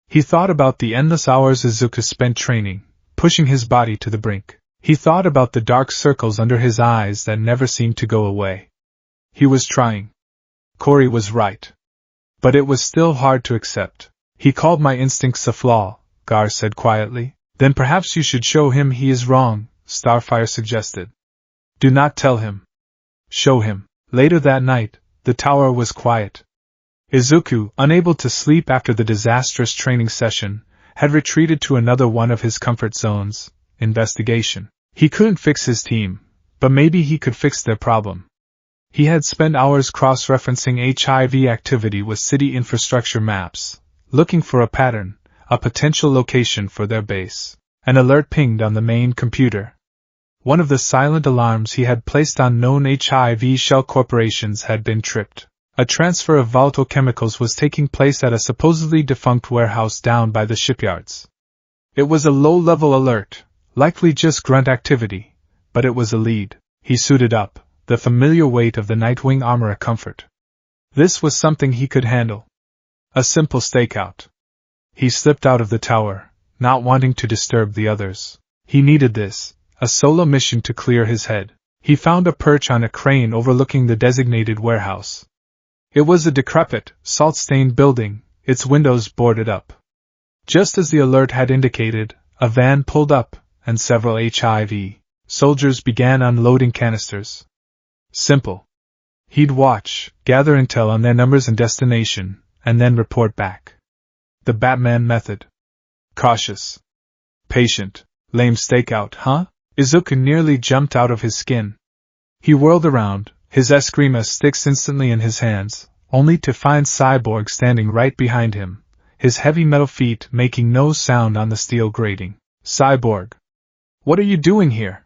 He thought about the endless hours Izuku spent training, pushing his body to the brink. He thought about the dark circles under his eyes that never seemed to go away. He was trying. Corey was right. But it was still hard to accept. "He called my instincts a flaw," Gar said quietly. "Then perhaps you should show him he is wrong," Starfire suggested. "Do not tell him. Show him." Later that night, the tower was quiet. Izuku, unable to sleep after the disastrous training session, had retreated to another one of his comfort zones, investigation. He couldn't fix his team, but maybe he could fix their problem. He had spent hours cross-referencing HIV activity with city infrastructure maps, looking for a pattern, a potential location for their base. An alert pinged on the main computer. One of the silent alarms he had placed on known HIV shell corporations had been tripped. A transfer of volatile chemicals was taking place at a supposedly defunct warehouse down by the shipyards. It was a low-level alert, likely just grunt activity, but it was a lead. He suited up, the familiar weight of the Nightwing armor a comfort. This was something he could handle. A simple stakeout. He slipped out of the tower, not wanting to disturb the others. He needed this, a solo mission to clear his head. He found a perch on a crane overlooking the designated warehouse. It was a decrepit, salt-stained building, its windows boarded up. Just as the alert had indicated, a van pulled up, and several HIV soldiers began unloading canisters. Simple. He'd watch, gather intel on their numbers and destination, and then report back. The Batman method. Cautious. Patient. Lame stakeout, huh? Izuku nearly jumped out of his skin. He whirled around, his Eskrima sticks instantly in his hands, only to find Cyborg standing right behind him, his heavy metal feet making no sound on the steel grating. Cyborg! What are you doing here?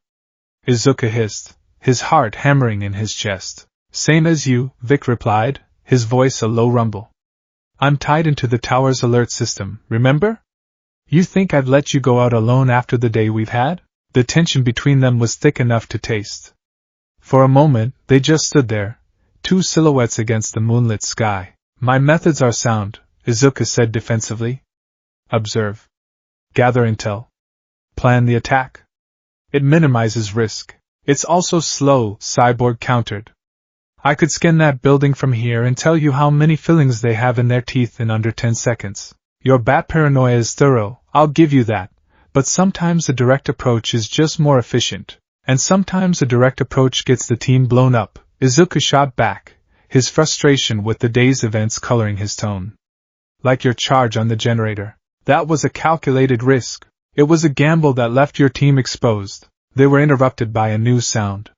Izuku hissed, his heart hammering in his chest. Same as you, Vic replied, his voice a low rumble. I'm tied into the tower's alert system, remember? You think I'd let you go out alone after the day we've had? The tension between them was thick enough to taste. For a moment, they just stood there, two silhouettes against the moonlit sky. My methods are sound, Izuku said defensively. Observe. Gather intel. Plan the attack. It minimizes risk. It's also slow, Cyborg countered. I could scan that building from here and tell you how many fillings they have in their teeth in under 10 seconds. Your bat paranoia is thorough, I'll give you that, but sometimes a direct approach is just more efficient, and sometimes a direct approach gets the team blown up. Izuku shot back, his frustration with the day's events coloring his tone. Like your charge on the generator. That was a calculated risk. It was a gamble that left your team exposed. They were interrupted by a new sound.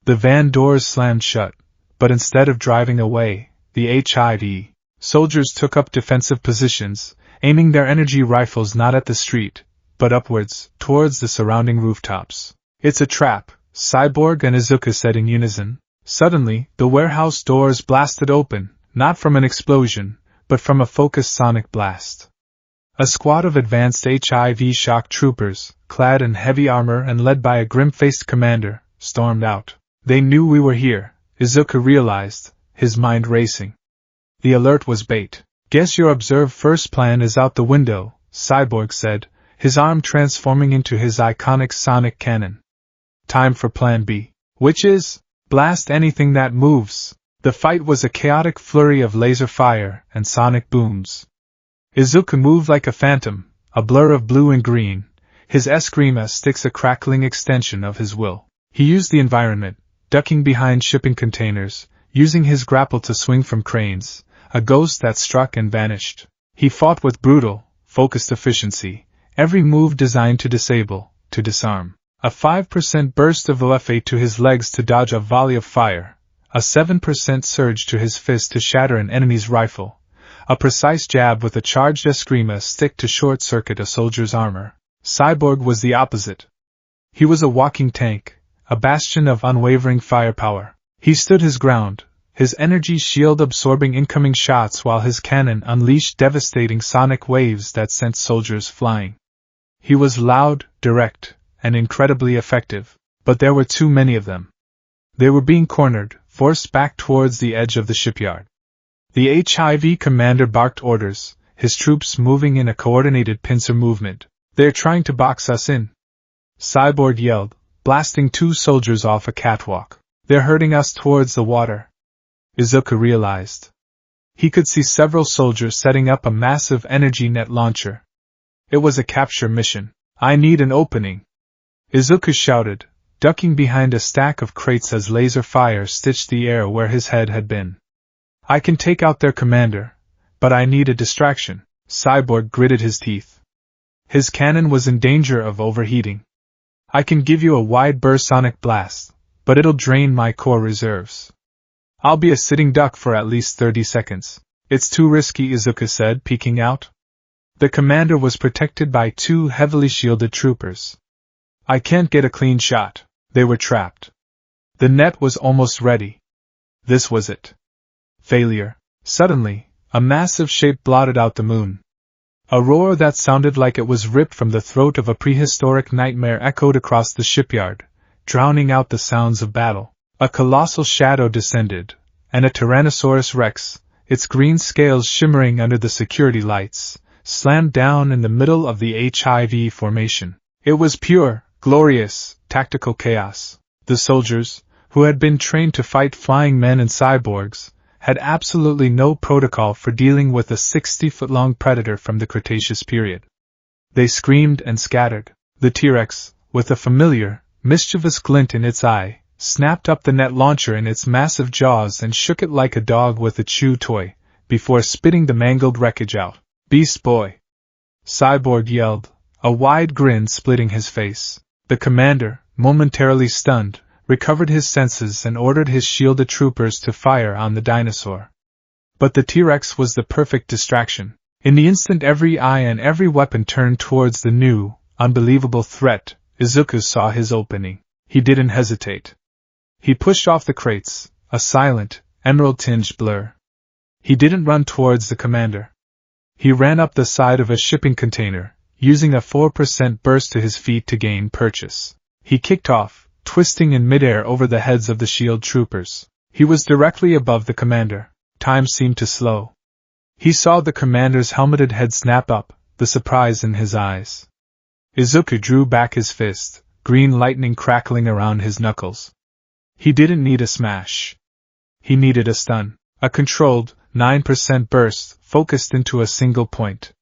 The van doors slammed shut, but instead of driving away, the HIV soldiers took up defensive positions, aiming their energy rifles not at the street, but upwards, towards the surrounding rooftops. It's a trap, Cyborg and Izuku said in unison. Suddenly, the warehouse doors blasted open, not from an explosion, but from a focused sonic blast. A squad of advanced HIV shock troopers, clad in heavy armor and led by a grim-faced commander, stormed out. They knew we were here, Izuku realized, his mind racing. The alert was bait. Guess your observe first plan is out the window, Cyborg said, his arm transforming into his iconic sonic cannon. Time for plan B, which is, blast anything that moves. The fight was a chaotic flurry of laser fire and sonic booms. Izuku moved like a phantom, a blur of blue and green, his eskrima sticks a crackling extension of his will. He used the environment, ducking behind shipping containers, using his grapple to swing from cranes, a ghost that struck and vanished. He fought with brutal, focused efficiency, every move designed to disable, to disarm. A 5% burst of OFA to his legs to dodge a volley of fire, a 7% surge to his fist to shatter an enemy's rifle, a precise jab with a charged eskrima stick to short-circuit a soldier's armor. Cyborg was the opposite. He was a walking tank, a bastion of unwavering firepower. He stood his ground, his energy shield absorbing incoming shots while his cannon unleashed devastating sonic waves that sent soldiers flying. He was loud, direct, and incredibly effective, but there were too many of them. They were being cornered, forced back towards the edge of the shipyard. The HIV commander barked orders, his troops moving in a coordinated pincer movement. They're trying to box us in. Cyborg yelled, blasting two soldiers off a catwalk. They're herding us towards the water. Izuku realized. He could see several soldiers setting up a massive energy net launcher. It was a capture mission. I need an opening. Izuku shouted, ducking behind a stack of crates as laser fire stitched the air where his head had been. I can take out their commander, but I need a distraction. Cyborg gritted his teeth. His cannon was in danger of overheating. I can give you a wide burst sonic blast, but it'll drain my core reserves. I'll be a sitting duck for at least 30 seconds. It's too risky, Izuku said, peeking out. The commander was protected by two heavily shielded troopers. I can't get a clean shot. They were trapped. The net was almost ready. This was it. Failure. Suddenly, a massive shape blotted out the moon. A roar that sounded like it was ripped from the throat of a prehistoric nightmare echoed across the shipyard, drowning out the sounds of battle. A colossal shadow descended, and a Tyrannosaurus Rex, its green scales shimmering under the security lights, slammed down in the middle of the HIV formation. It was pure, glorious, tactical chaos. The soldiers, who had been trained to fight flying men and cyborgs, had absolutely no protocol for dealing with a 60-foot-long predator from the Cretaceous period. They screamed and scattered. The T-Rex, with a familiar, mischievous glint in its eye, snapped up the net launcher in its massive jaws and shook it like a dog with a chew toy, before spitting the mangled wreckage out. Beast boy! Cyborg yelled, a wide grin splitting his face. The commander, momentarily stunned, recovered his senses and ordered his shielded troopers to fire on the dinosaur. But the T-Rex was the perfect distraction. In the instant every eye and every weapon turned towards the new, unbelievable threat, Izuku saw his opening. He didn't hesitate. He pushed off the crates, a silent, emerald-tinged blur. He didn't run towards the commander. He ran up the side of a shipping container, using a 4% burst to his feet to gain purchase. He kicked off, twisting in midair over the heads of the shield troopers. He was directly above the commander. Time seemed to slow. He saw the commander's helmeted head snap up, the surprise in his eyes. Izuku drew back his fist, green lightning crackling around his knuckles. He didn't need a smash. He needed a stun. A controlled, 9% burst, focused into a single point.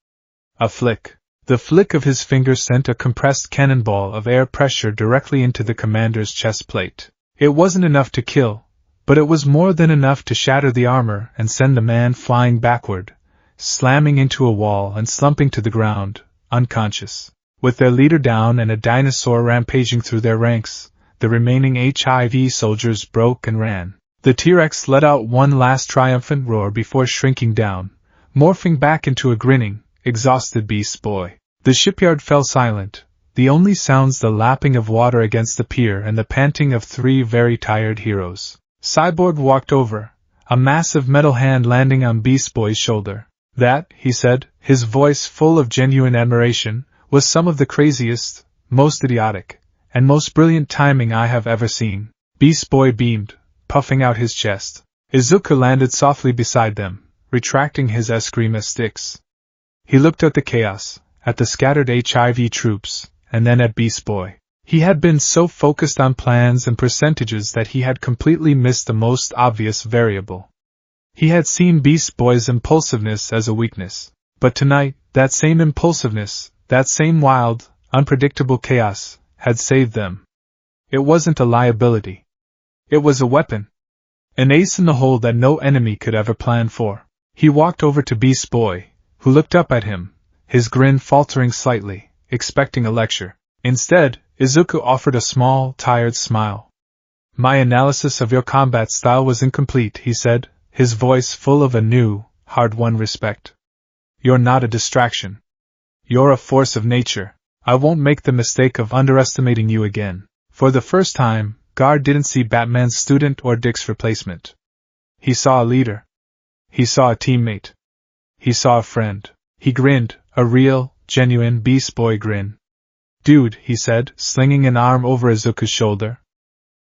A flick. The flick of his finger sent a compressed cannonball of air pressure directly into the commander's chest plate. It wasn't enough to kill, but it was more than enough to shatter the armor and send the man flying backward, slamming into a wall and slumping to the ground, unconscious. With their leader down and a dinosaur rampaging through their ranks, the remaining HIV soldiers broke and ran. The T-Rex let out one last triumphant roar before shrinking down, morphing back into a grinning, exhausted beast boy. The shipyard fell silent, the only sounds the lapping of water against the pier and the panting of three very tired heroes. Cyborg walked over, a massive metal hand landing on Beast Boy's shoulder. That, he said, his voice full of genuine admiration, was some of the craziest, most idiotic, and most brilliant timing I have ever seen. Beast Boy beamed, puffing out his chest. Izuku landed softly beside them, retracting his eskrima sticks. He looked at the chaos, at the scattered HIV troops, and then at Beast Boy. He had been so focused on plans and percentages that he had completely missed the most obvious variable. He had seen Beast Boy's impulsiveness as a weakness, but tonight, that same impulsiveness, that same wild, unpredictable chaos, had saved them. It wasn't a liability. It was a weapon. An ace in the hole that no enemy could ever plan for. He walked over to Beast Boy, who looked up at him, his grin faltering slightly, expecting a lecture. Instead, Izuku offered a small, tired smile. "My analysis of your combat style was incomplete," he said, his voice full of a new, hard-won respect. "You're not a distraction. You're a force of nature. I won't make the mistake of underestimating you again." For the first time, Guard didn't see Batman's student or Dick's replacement. He saw a leader. He saw a teammate. He saw a friend. He grinned, a real, genuine Beast Boy grin. "Dude," he said, slinging an arm over Izuku's shoulder.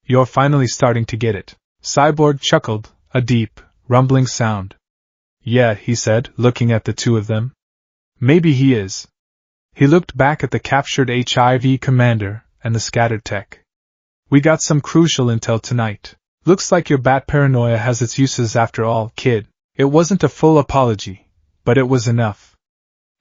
"You're finally starting to get it." Cyborg chuckled, a deep, rumbling sound. "Yeah," he said, looking at the two of them. "Maybe he is." He looked back at the captured HIV commander and the scattered tech. "We got some crucial intel tonight. Looks like your bat paranoia has its uses after all, kid." It wasn't a full apology, but it was enough.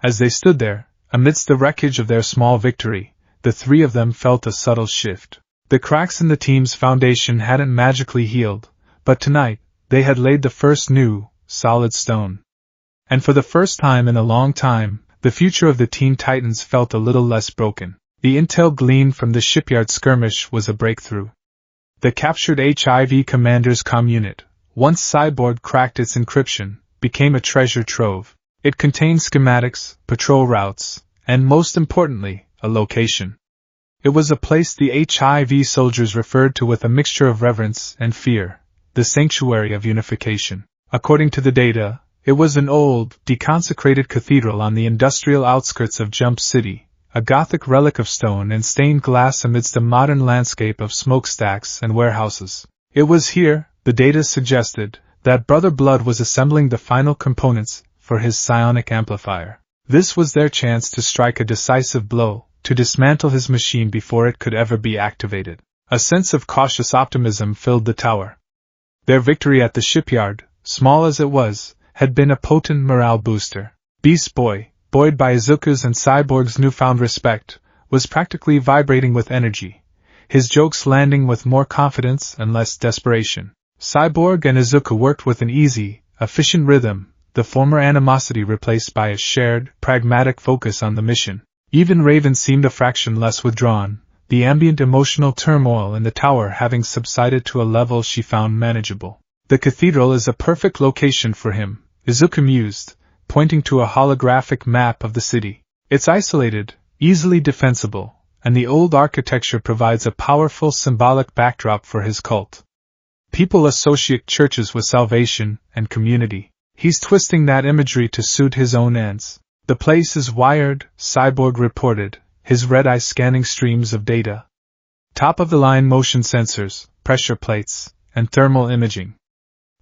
As they stood there, amidst the wreckage of their small victory, the three of them felt a subtle shift. The cracks in the team's foundation hadn't magically healed, but tonight, they had laid the first new, solid stone. And for the first time in a long time, the future of the Teen Titans felt a little less broken. The intel gleaned from the shipyard skirmish was a breakthrough. The captured HIV commander's comm unit, once Cyborg cracked its encryption, became a treasure trove. It contained schematics, patrol routes, and most importantly, a location. It was a place the HIV soldiers referred to with a mixture of reverence and fear, the Sanctuary of Unification. According to the data, it was an old, deconsecrated cathedral on the industrial outskirts of Jump City, a Gothic relic of stone and stained glass amidst a modern landscape of smokestacks and warehouses. It was here, the data suggested, that Brother Blood was assembling the final components for his psionic amplifier. This was their chance to strike a decisive blow, to dismantle his machine before it could ever be activated. A sense of cautious optimism filled the tower. Their victory at the shipyard, small as it was, had been a potent morale booster. Beast Boy, buoyed by Izuku's and Cyborg's newfound respect, was practically vibrating with energy, his jokes landing with more confidence and less desperation. Cyborg and Izuku worked with an easy, efficient rhythm, the former animosity replaced by a shared, pragmatic focus on the mission. Even Raven seemed a fraction less withdrawn, the ambient emotional turmoil in the tower having subsided to a level she found manageable. "The cathedral is a perfect location for him," Izuku mused, pointing to a holographic map of the city. It's isolated, easily defensible, and the old architecture provides a powerful symbolic backdrop for his cult. People associate churches with salvation and community. He's twisting that imagery to suit his own ends. The place is wired, Cyborg reported, his red eye scanning streams of data. Top-of-the-line motion sensors, pressure plates, and thermal imaging.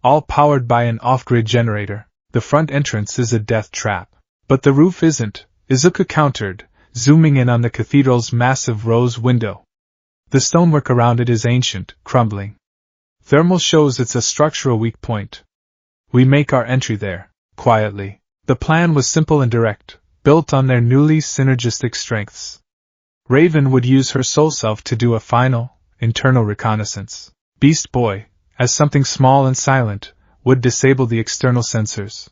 All powered by an off-grid generator. The front entrance is a death trap. But the roof isn't, Izuku countered, zooming in on the cathedral's massive rose window. The stonework around it is ancient, crumbling. Thermal shows it's a structural weak point. We make our entry there, quietly. The plan was simple and direct, built on their newly synergistic strengths. Raven would use her soul self to do a final, internal reconnaissance. Beast Boy, as something small and silent, would disable the external sensors.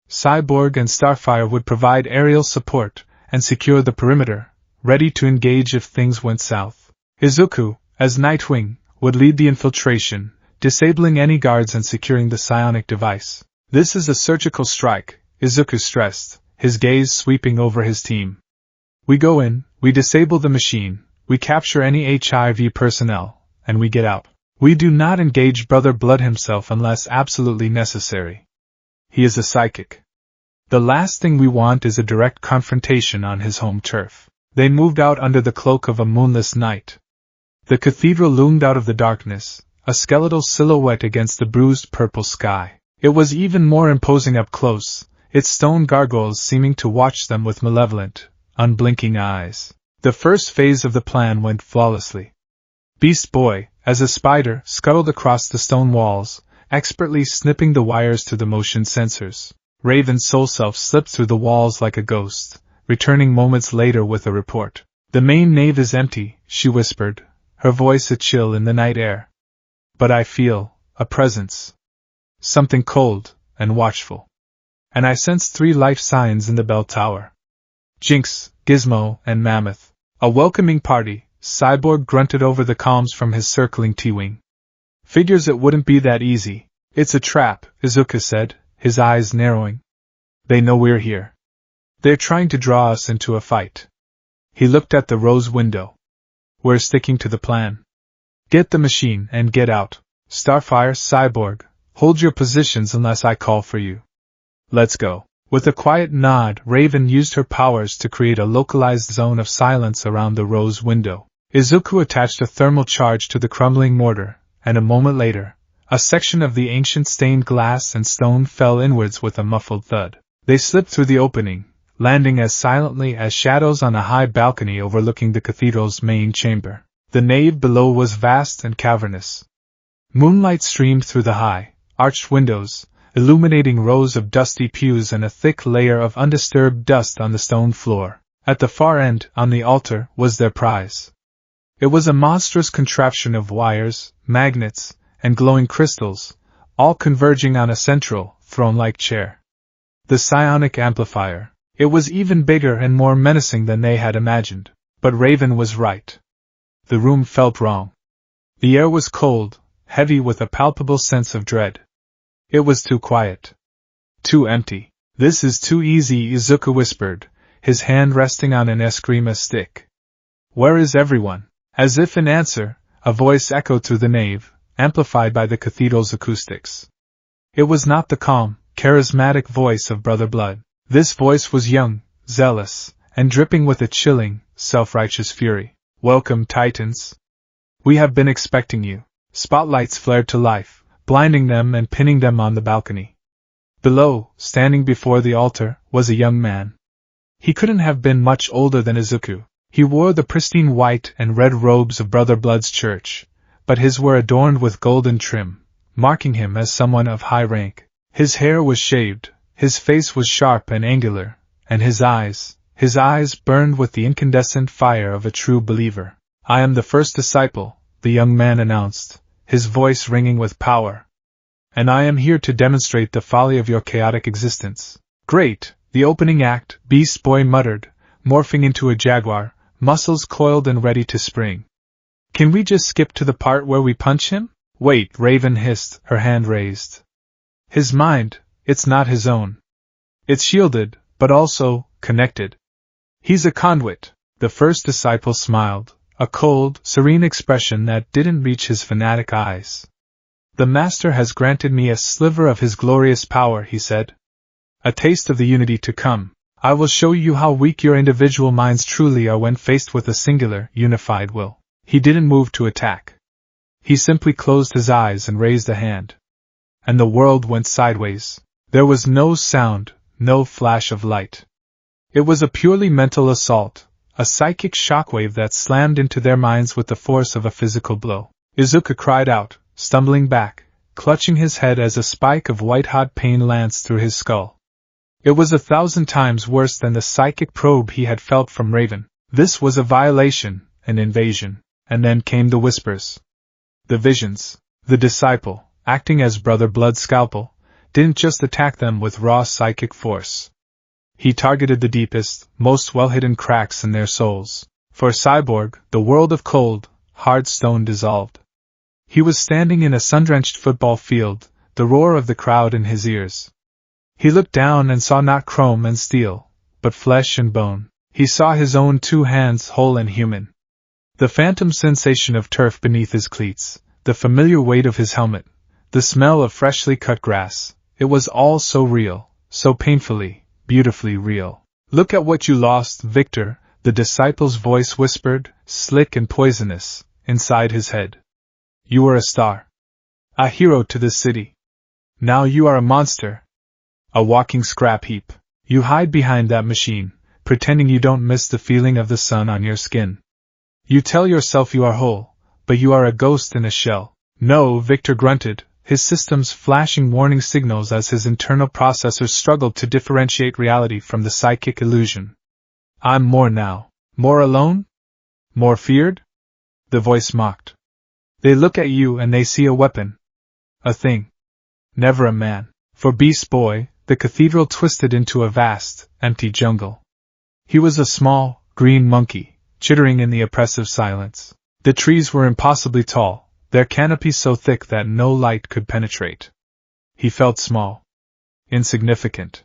Cyborg and Starfire would provide aerial support and secure the perimeter, ready to engage if things went south. Izuku, as Nightwing, would lead the infiltration, disabling any guards and securing the psionic device. This is a surgical strike, Izuku stressed, his gaze sweeping over his team. We go in, we disable the machine, we capture any HIV personnel, and we get out. We do not engage Brother Blood himself unless absolutely necessary. He is a psychic. The last thing we want is a direct confrontation on his home turf. They moved out under the cloak of a moonless night. The cathedral loomed out of the darkness, a skeletal silhouette against the bruised purple sky. It was even more imposing up close, its stone gargoyles seeming to watch them with malevolent, unblinking eyes. The first phase of the plan went flawlessly. Beast Boy, as a spider, scuttled across the stone walls, expertly snipping the wires to the motion sensors. Raven's soul self slipped through the walls like a ghost, returning moments later with a report. The main nave is empty, she whispered, her voice a chill in the night air. But I feel a presence. Something cold and watchful. And I sense 3 life signs in the bell tower. Jinx, Gizmo, and Mammoth. A welcoming party, Cyborg grunted over the comms from his circling T-Wing. Figures it wouldn't be that easy. It's a trap, Izuku said, his eyes narrowing. They know we're here. They're trying to draw us into a fight. He looked at the rose window. We're sticking to the plan. Get the machine and get out. Starfire, Cyborg, hold your positions unless I call for you. Let's go. With a quiet nod, Raven used her powers to create a localized zone of silence around the rose window. Izuku attached a thermal charge to the crumbling mortar, and a moment later, a section of the ancient stained glass and stone fell inwards with a muffled thud. They slipped through the opening, landing as silently as shadows on a high balcony overlooking the cathedral's main chamber. The nave below was vast and cavernous. Moonlight streamed through the high, arched windows, illuminating rows of dusty pews and a thick layer of undisturbed dust on the stone floor. At the far end, on the altar, was their prize. It was a monstrous contraption of wires, magnets, and glowing crystals, all converging on a central, throne-like chair. The psionic amplifier. It was even bigger and more menacing than they had imagined. But Raven was right. The room felt wrong. The air was cold, heavy with a palpable sense of dread. It was too quiet. Too empty. This is too easy, Izuku whispered, his hand resting on an eskrima stick. Where is everyone? As if in answer, a voice echoed through the nave, amplified by the cathedral's acoustics. It was not the calm, charismatic voice of Brother Blood. This voice was young, zealous, and dripping with a chilling, self-righteous fury. Welcome, Titans. We have been expecting you. Spotlights flared to life, blinding them and pinning them on the balcony. Below, standing before the altar, was a young man. He couldn't have been much older than Izuku. He wore the pristine white and red robes of Brother Blood's church, but his were adorned with golden trim, marking him as someone of high rank. His hair was shaved, his face was sharp and angular, and his eyes burned with the incandescent fire of a true believer. I am the first disciple, the young man announced, his voice ringing with power. And I am here to demonstrate the folly of your chaotic existence. Great, the opening act, Beast Boy muttered, morphing into a jaguar, muscles coiled and ready to spring. Can we just skip to the part where we punch him? Wait, Raven hissed, her hand raised. His mind, it's not his own. It's shielded, but also connected. He's a conduit. The first disciple smiled, a cold, serene expression that didn't reach his fanatic eyes. The Master has granted me a sliver of his glorious power, he said. A taste of the unity to come. I will show you how weak your individual minds truly are when faced with a singular, unified will. He didn't move to attack. He simply closed his eyes and raised a hand. And the world went sideways. There was no sound, no flash of light. It was a purely mental assault, a psychic shockwave that slammed into their minds with the force of a physical blow. Izuka cried out, stumbling back, clutching his head as a spike of white-hot pain lanced through his skull. It was 1,000 times worse than the psychic probe he had felt from Raven. This was a violation, an invasion. And then came the whispers. The visions. The disciple, acting as Brother Blood's scalpel, didn't just attack them with raw psychic force. He targeted the deepest, most well-hidden cracks in their souls. For Cyborg, the world of cold, hard stone dissolved. He was standing in a sun-drenched football field, the roar of the crowd in his ears. He looked down and saw not chrome and steel, but flesh and bone. He saw his own 2 hands whole and human. The phantom sensation of turf beneath his cleats, the familiar weight of his helmet, the smell of freshly cut grass, it was all so real, so painfully, beautifully real. Look at what you lost, Victor, the disciple's voice whispered, slick and poisonous, inside his head. You were a star. A hero to this city. Now you are a monster. A walking scrap heap. You hide behind that machine, pretending you don't miss the feeling of the sun on your skin. You tell yourself you are whole, but you are a ghost in a shell. No, Victor grunted, his systems flashing warning signals as his internal processors struggled to differentiate reality from the psychic illusion. I'm more now. More alone? More feared? The voice mocked. They look at you and they see a weapon. A thing. Never a man. For Beast Boy, the cathedral twisted into a vast, empty jungle. He was a small, green monkey, chittering in the oppressive silence. The trees were impossibly tall, their canopies so thick that no light could penetrate. He felt small. Insignificant.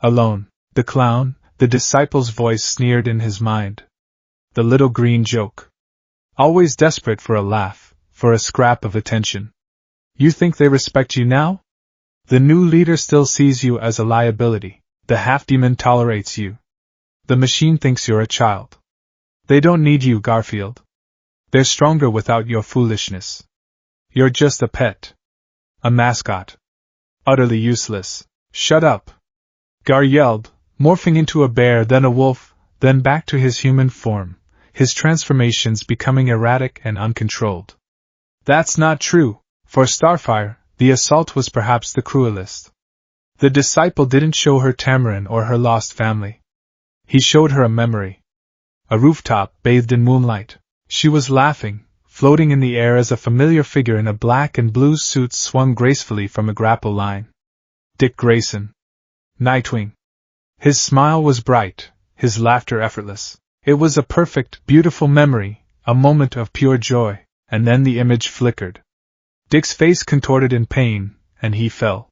Alone. The clown, the disciple's voice sneered in his mind. The little green joke. Always desperate for a laugh, for a scrap of attention. You think they respect you now? The new leader still sees you as a liability. The half-demon tolerates you. The machine thinks you're a child. They don't need you, Garfield. They're stronger without your foolishness. You're just a pet. A mascot. Utterly useless. Shut up. Gar yelled, morphing into a bear, then a wolf, then back to his human form, his transformations becoming erratic and uncontrolled. That's not true. For Starfire, the assault was perhaps the cruelest. The disciple didn't show her Tamarin or her lost family. He showed her a memory. A rooftop bathed in moonlight. She was laughing, floating in the air as a familiar figure in a black and blue suit swung gracefully from a grapple line. Dick Grayson. Nightwing. His smile was bright, his laughter effortless. It was a perfect, beautiful memory, a moment of pure joy, and then the image flickered. Dick's face contorted in pain, and he fell.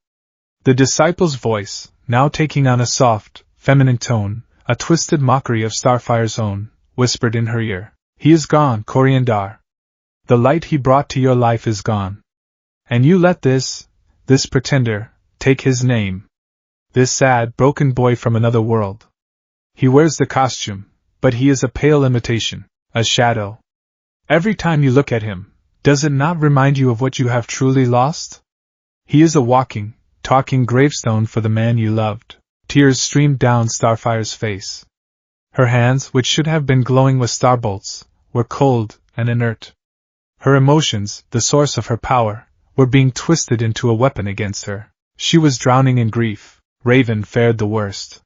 The disciple's voice, now taking on a soft, feminine tone, a twisted mockery of Starfire's own, whispered in her ear. He is gone, Coriandar. The light he brought to your life is gone. And you let this pretender, take his name. This sad, broken boy from another world. He wears the costume, but he is a pale imitation, a shadow. Every time you look at him, does it not remind you of what you have truly lost? He is a walking, talking gravestone for the man you loved. Tears streamed down Starfire's face. Her hands, which should have been glowing with starbolts, were cold and inert. Her emotions, the source of her power, were being twisted into a weapon against her. She was drowning in grief. Raven fared the worst.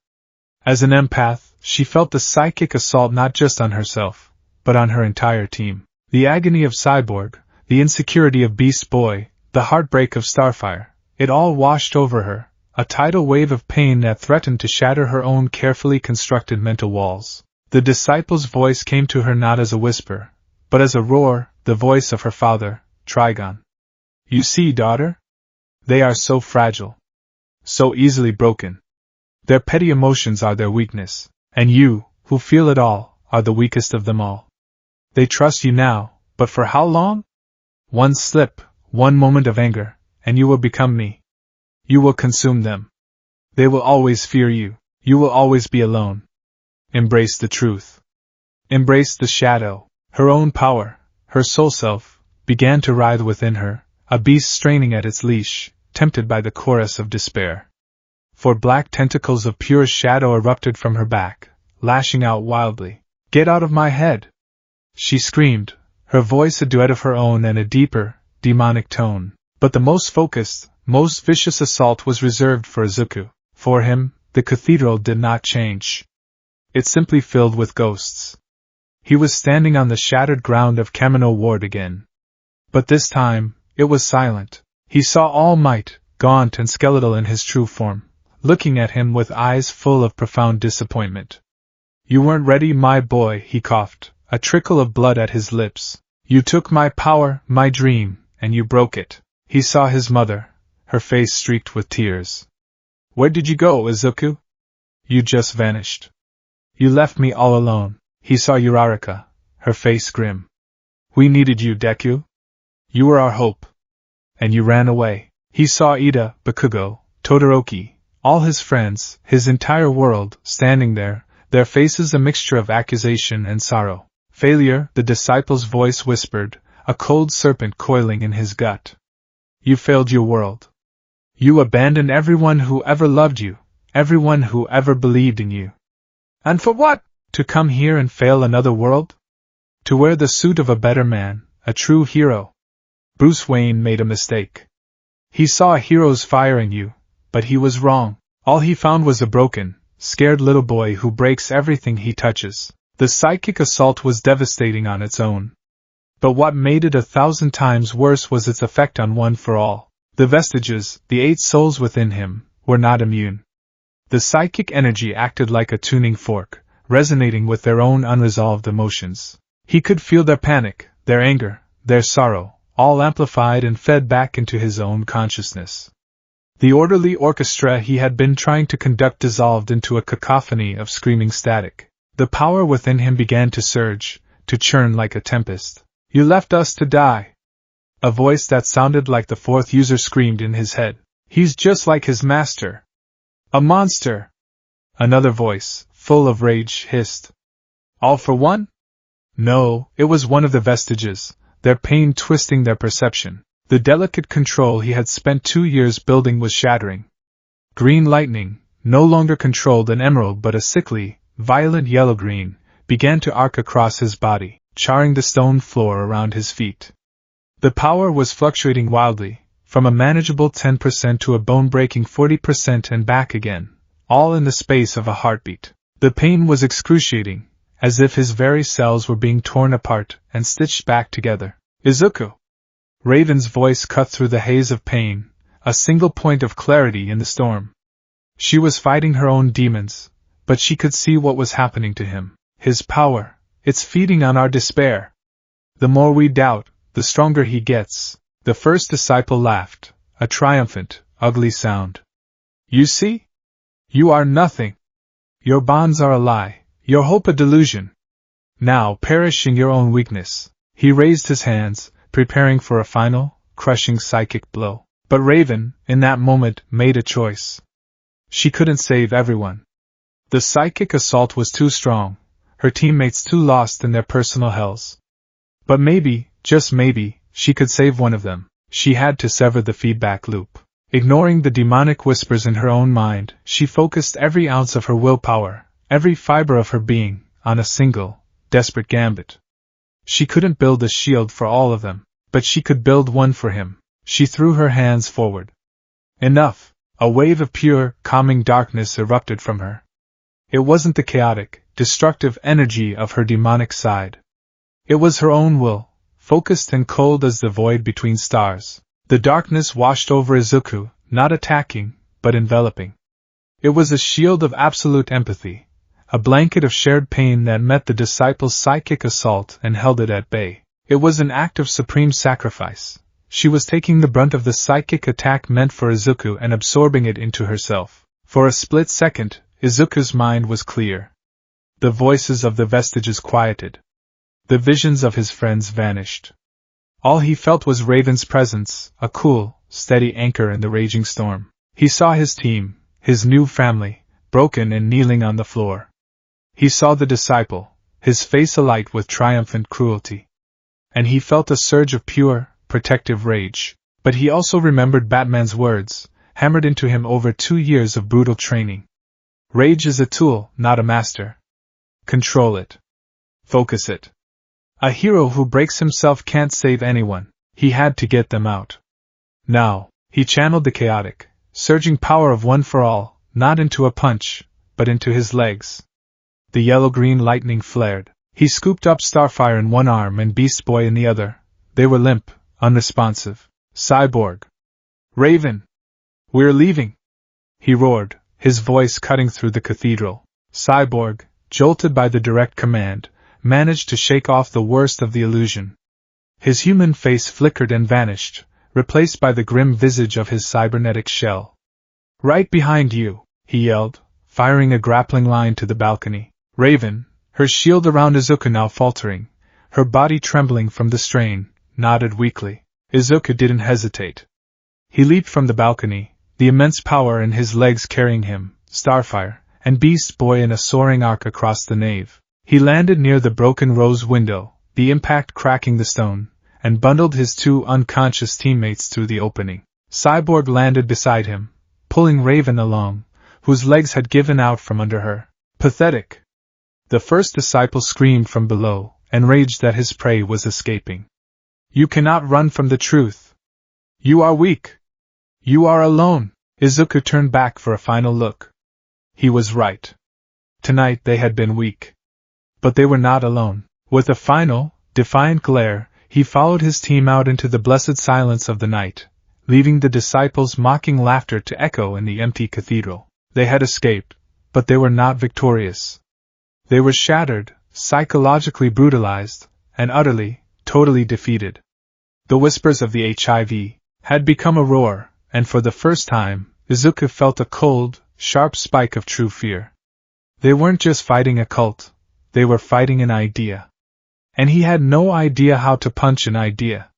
As an empath, she felt the psychic assault not just on herself, but on her entire team. The agony of Cyborg, the insecurity of Beast Boy, the heartbreak of Starfire, it all washed over her, a tidal wave of pain that threatened to shatter her own carefully constructed mental walls. The disciple's voice came to her not as a whisper, but as a roar, the voice of her father, Trigon. You see, daughter? They are so fragile. So easily broken. Their petty emotions are their weakness, and you, who feel it all, are the weakest of them all. They trust you now, but for how long? One slip, one moment of anger, and you will become me. You will consume them. They will always fear you. You will always be alone. Embrace the truth. Embrace the shadow. Her own power, her soul self, began to writhe within her, a beast straining at its leash, tempted by the chorus of despair. For black tentacles of pure shadow erupted from her back, lashing out wildly. "Get out of my head!" she screamed, her voice a duet of her own and a deeper, demonic tone. But the most focused, most vicious assault was reserved for Izuku. For him, the cathedral did not change. It simply filled with ghosts. He was standing on the shattered ground of Kamino Ward again. But this time, it was silent. He saw All Might, gaunt and skeletal in his true form, looking at him with eyes full of profound disappointment. "You weren't ready, my boy," he coughed, a trickle of blood at his lips. "You took my power, my dream, and you broke it." He saw his mother, her face streaked with tears. "Where did you go, Izuku? You just vanished. You left me all alone." He saw Uraraka, her face grim. "We needed you, Deku. You were our hope. And you ran away." He saw Ida, Bakugo, Todoroki, all his friends, his entire world, standing there, their faces a mixture of accusation and sorrow. "Failure," the disciple's voice whispered, a cold serpent coiling in his gut. "You failed your world. You abandoned everyone who ever loved you, everyone who ever believed in you. And for what? To come here and fail another world? To wear the suit of a better man, a true hero." Bruce Wayne made a mistake. He saw a hero's fire in you, but he was wrong. All he found was a broken, scared little boy who breaks everything he touches. The psychic assault was devastating on its own. But what made it 1,000 times worse was its effect on One for All. The vestiges, the 8 souls within him, were not immune. The psychic energy acted like a tuning fork, resonating with their own unresolved emotions. He could feel their panic, their anger, their sorrow, all amplified and fed back into his own consciousness. The orderly orchestra he had been trying to conduct dissolved into a cacophony of screaming static. The power within him began to surge, to churn like a tempest. "You left us to die." A voice that sounded like the 4th user screamed in his head. "He's just like his master. A monster." Another voice, full of rage, hissed. "All for one?" No, it was one of the vestiges, their pain twisting their perception. The delicate control he had spent 2 years building was shattering. Green lightning, no longer controlled an emerald but a sickly, violent yellow-green, began to arc across his body, charring the stone floor around his feet. The power was fluctuating wildly, from a manageable 10% to a bone-breaking 40% and back again, all in the space of a heartbeat. The pain was excruciating, as if his very cells were being torn apart and stitched back together. "Izuku!" Raven's voice cut through the haze of pain, a single point of clarity in the storm. She was fighting her own demons, but she could see what was happening to him. His power, it's feeding on our despair. The more we doubt, the stronger he gets. The first disciple laughed, a triumphant, ugly sound. "You see? You are nothing. Your bonds are a lie, your hope a delusion. Now perish in your own weakness." He raised his hands, preparing for a final, crushing psychic blow. But Raven, in that moment, made a choice. She couldn't save everyone. The psychic assault was too strong, her teammates too lost in their personal hells. But maybe, just maybe, she could save one of them. She had to sever the feedback loop. Ignoring the demonic whispers in her own mind, she focused every ounce of her willpower, every fiber of her being, on a single, desperate gambit. She couldn't build a shield for all of them, but she could build one for him. She threw her hands forward. Enough! A wave of pure, calming darkness erupted from her. It wasn't the chaotic, destructive energy of her demonic side. It was her own will, focused and cold as the void between stars. The darkness washed over Izuku, not attacking, but enveloping. It was a shield of absolute empathy, a blanket of shared pain that met the disciple's psychic assault and held it at bay. It was an act of supreme sacrifice. She was taking the brunt of the psychic attack meant for Izuku and absorbing it into herself. For a split second, Izuku's mind was clear. The voices of the vestiges quieted. The visions of his friends vanished. All he felt was Raven's presence, a cool, steady anchor in the raging storm. He saw his team, his new family, broken and kneeling on the floor. He saw the disciple, his face alight with triumphant cruelty. And he felt a surge of pure, protective rage. But he also remembered Batman's words, hammered into him over 2 years of brutal training. Rage is a tool, not a master. Control it. Focus it. A hero who breaks himself can't save anyone. He had to get them out. Now, he channeled the chaotic, surging power of One for All, not into a punch, but into his legs. The yellow-green lightning flared. He scooped up Starfire in one arm and Beast Boy in the other. They were limp, unresponsive. Cyborg. Raven! We're leaving! He roared, his voice cutting through the cathedral. Cyborg, jolted by the direct command, managed to shake off the worst of the illusion. His human face flickered and vanished, replaced by the grim visage of his cybernetic shell. Right behind you, he yelled, firing a grappling line to the balcony. Raven, her shield around Izuku now faltering, her body trembling from the strain, nodded weakly. Izuku didn't hesitate. He leaped from the balcony, the immense power in his legs carrying him, Starfire, and Beast Boy in a soaring arc across the nave. He landed near the broken rose window, the impact cracking the stone, and bundled his 2 unconscious teammates through the opening. Cyborg landed beside him, pulling Raven along, whose legs had given out from under her. Pathetic! The first disciple screamed from below, enraged that his prey was escaping. You cannot run from the truth. You are weak. You are alone. Izuku turned back for a final look. He was right. Tonight they had been weak. But they were not alone. With a final, defiant glare, he followed his team out into the blessed silence of the night, leaving the disciples' mocking laughter to echo in the empty cathedral. They had escaped, but they were not victorious. They were shattered, psychologically brutalized, and utterly, totally defeated. The whispers of the HIV had become a roar, and for the first time, Izuku felt a cold, sharp spike of true fear. They weren't just fighting a cult, they were fighting an idea. And he had no idea how to punch an idea.